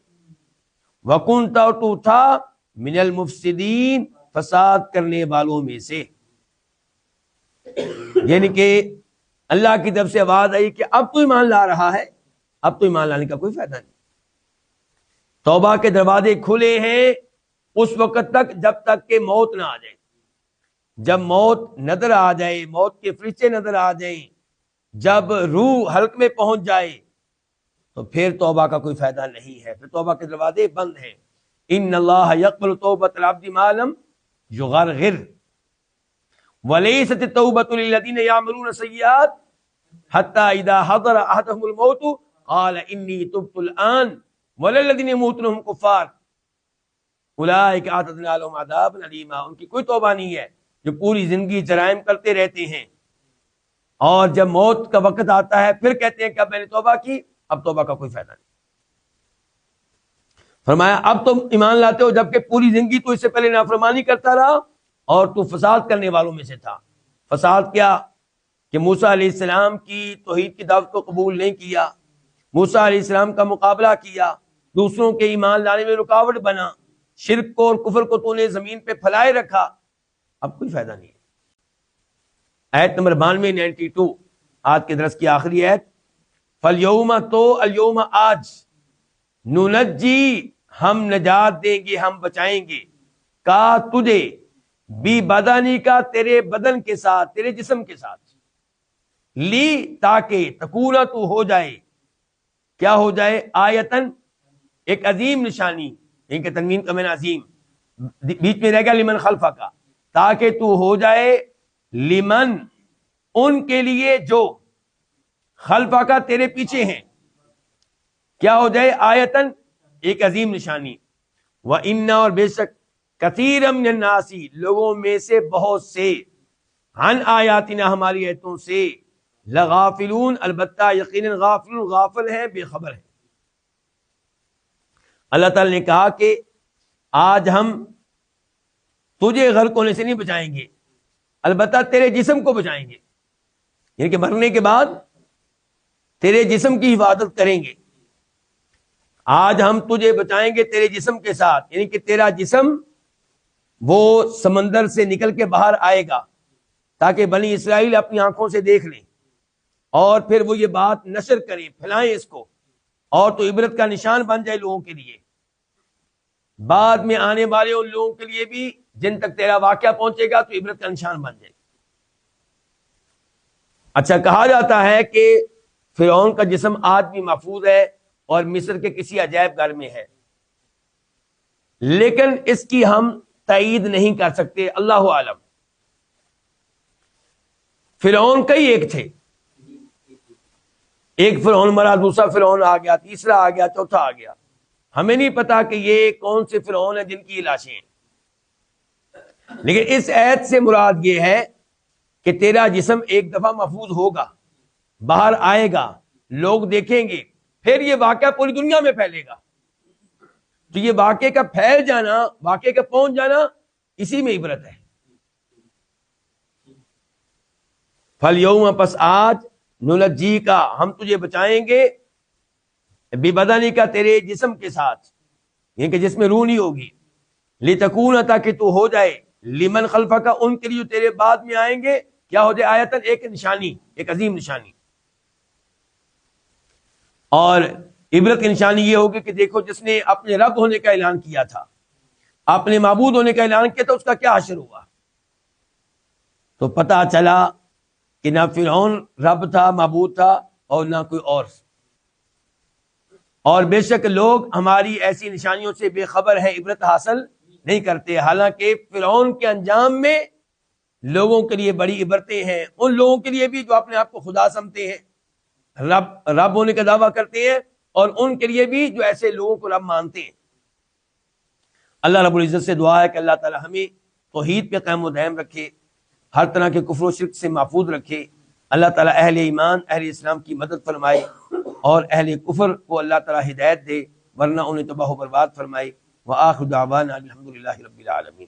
وکنت، اور تو تھا، من المفسدین، فساد کرنے والوں میں سے. یعنی کہ اللہ کی طرف سے آواز آئی کہ اب تو ایمان لا رہا ہے، اب تو ایمان لانے کا کوئی فائدہ نہیں. توبہ کے دروازے کھلے ہیں اس وقت تک جب تک کہ موت نہ آ جائے. جب موت نظر آ جائے، موت کے فرشتے نظر آ جائیں، جب روح حلق میں پہنچ جائے تو پھر توبہ کا کوئی فائدہ نہیں ہے، پھر توبہ کے دروازے بند ہیں. ان اللہ یقبل توبۃ العبد ما لم یغرغر ولیست التوبۃ للذین یعملون السیئات حتی اذا حضر احدهم الموت قال انی تبت الآن وللذین یموتون وهم کفار اولئک اعتدنا لهم عذابا الیما. ان کی کوئی توبہ نہیں ہے جو پوری زندگی جرائم کرتے رہتے ہیں اور جب موت کا وقت آتا ہے پھر کہتے ہیں کہ اب میں نے توبہ کی، اب توبہ کا کوئی فائدہ نہیں. فرمایا اب تم ایمان لاتے ہو جبکہ پوری زندگی تو اس سے پہلے نافرمانی کرتا رہا اور تو فساد کرنے والوں میں سے تھا. فساد کیا کہ موسیٰ علیہ السلام کی توحید کی دعوت کو قبول نہیں کیا، موسیٰ علیہ السلام کا مقابلہ کیا، دوسروں کے ایمان لانے میں رکاوٹ بنا، شرک کو اور کفر کو تو نے زمین پہ پھیلائے رکھا، اب کوئی فائدہ نہیں. آیت نمبر 92 آج کے درس کی آخری آیت. فالیوم، تو الیوم آج، ننجی، ہم نجات دیں گے، ہم بچائیں گے، کا تجھے، بی بدنی کا، تیرے بدن کے ساتھ، تیرے جسم کے ساتھ، لی تاکہ، تکونا تو ہو جائے، کیا ہو جائے، آیتن، ایک عظیم نشانی، ان کے تنوین کا معنی عظیم، بیچ میں رہ گیا لمن خلفہ کا، تاکہ تو ہو جائے، لمن، ان کے لیے جو، خلفہ کا تیرے پیچھے ہیں، کیا ہو جائے، آیتن، ایک عظیم نشانی. وَإِنَّ، اور بے شک، کثیر من الناس، لوگوں میں سے بہت سے، عن آیاتنا، ہماری آیتوں سے، لغافلون، البتہ یقیناً غافلون غافل ہیں، بے خبر ہیں۔ اللہ تعالی نے کہا کہ آج ہم تجھے غرق ہونے سے نہیں بچائیں گے، البتہ تیرے جسم کو بچائیں گے، یعنی کہ مرنے کے بعد تیرے جسم کی حفاظت کریں گے۔ آج ہم تجھے بچائیں گے تیرے جسم کے ساتھ، یعنی کہ تیرا جسم وہ سمندر سے نکل کے باہر آئے گا تاکہ بنی اسرائیل اپنی آنکھوں سے دیکھ لیں اور پھر وہ یہ بات نشر کریں، پھیلائیں اس کو، اور تو عبرت کا نشان بن جائے لوگوں کے لیے، بعد میں آنے والے ان لوگوں کے لیے بھی جن تک تیرا واقعہ پہنچے گا تو عبرت کا نشان بن جائے گا۔ اچھا، کہا جاتا ہے کہ فرعون کا جسم آج بھی محفوظ ہے اور مصر کے کسی عجائب گھر میں ہے، لیکن اس کی ہم تائید نہیں کر سکتے، اللہ عالم۔ فرعون کئی ایک تھے، ایک فرعون مرا، دوسرا فرعون آ گیا، تیسرا آ گیا، چوتھا آ گیا، ہمیں نہیں پتا کہ یہ کون سے فرعون ہیں جن کی لاشیں ہیں، لیکن اس آیت سے مراد یہ ہے کہ تیرا جسم ایک دفعہ محفوظ ہوگا، باہر آئے گا، لوگ دیکھیں گے، پھر یہ واقعہ پوری دنیا میں پھیلے گا۔ تو یہ واقعے کا پھیل جانا، واقعے کا پہنچ جانا، اسی میں عبرت ہے۔ فَالْيَوْمَ، پس آج، نُنَجِّی کا، ہم تجھے بچائیں گے، بِبَدَنِی کا، تیرے جسم کے ساتھ، یعنی کہ جس میں روح نہیں ہوگی، لِتَکُونَ، تاکہ تو ہو جائے، لمن خلفک، ان کے لیے جو تیرے بعد میں آئیں گے، کیا ہو جائے؟ آیتن، ایک نشانی، ایک عظیم نشانی۔ اور عبرت کی نشانی یہ ہوگی کہ دیکھو، جس نے اپنے رب ہونے کا اعلان کیا تھا، اپنے معبود ہونے کا اعلان کیا تھا، اس کا کیا حشر ہوا۔ تو پتہ چلا کہ نہ فرعون رب تھا، معبود تھا، اور نہ کوئی اور بے شک لوگ ہماری ایسی نشانیوں سے بے خبر ہیں، عبرت حاصل نہیں کرتے، حالانکہ فرعون کے انجام میں لوگوں کے لیے بڑی عبرتیں ہیں، ان لوگوں کے لیے بھی جو اپنے آپ کو خدا سمجھتے ہیں، رب ہونے کا دعویٰ کرتے ہیں، اور ان کے لیے بھی جو ایسے لوگوں کو رب مانتے ہیں۔ اللہ رب العزت سے دعا ہے کہ اللہ تعالی ہمیں توحید پہ قائم و دائم رکھے، ہر طرح کے کفر و شرک سے محفوظ رکھے۔ اللہ تعالی اہل ایمان، اہل اسلام کی مدد فرمائے، اور اہل کفر کو اللہ تعالی ہدایت دے، ورنہ انہیں تباہ و برباد فرمائے۔ وآخر دعوانا الحمدللہ رب العالمین۔